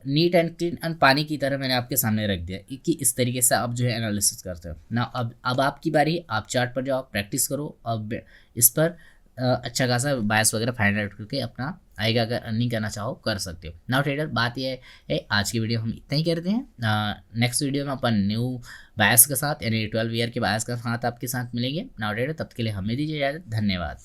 नीट एंड क्लीन एंड पानी की तरह मैंने आपके सामने रख दिया कि इस तरीके से आप जो है एनालिसिस करते हो ना। अब आपकी बारी, आप चार्ट पर जाओ, प्रैक्टिस करो, अब इस पर अच्छा खासा बायस वगैरह फाइंड आउट करके अपना आएगा, अगर अर्निंग करना चाहो कर सकते हो। नाउ ट्रेडर बात यह है आज की वीडियो हम इतना ही करते हैं। नेक्स्ट वीडियो में अपन न्यू बायस के साथ यानी 12 ईयर के बायस के साथ आपके साथ मिलेंगे। नाउ ट्रेडर तब के लिए हमें दीजिए इजाज़त, धन्यवाद।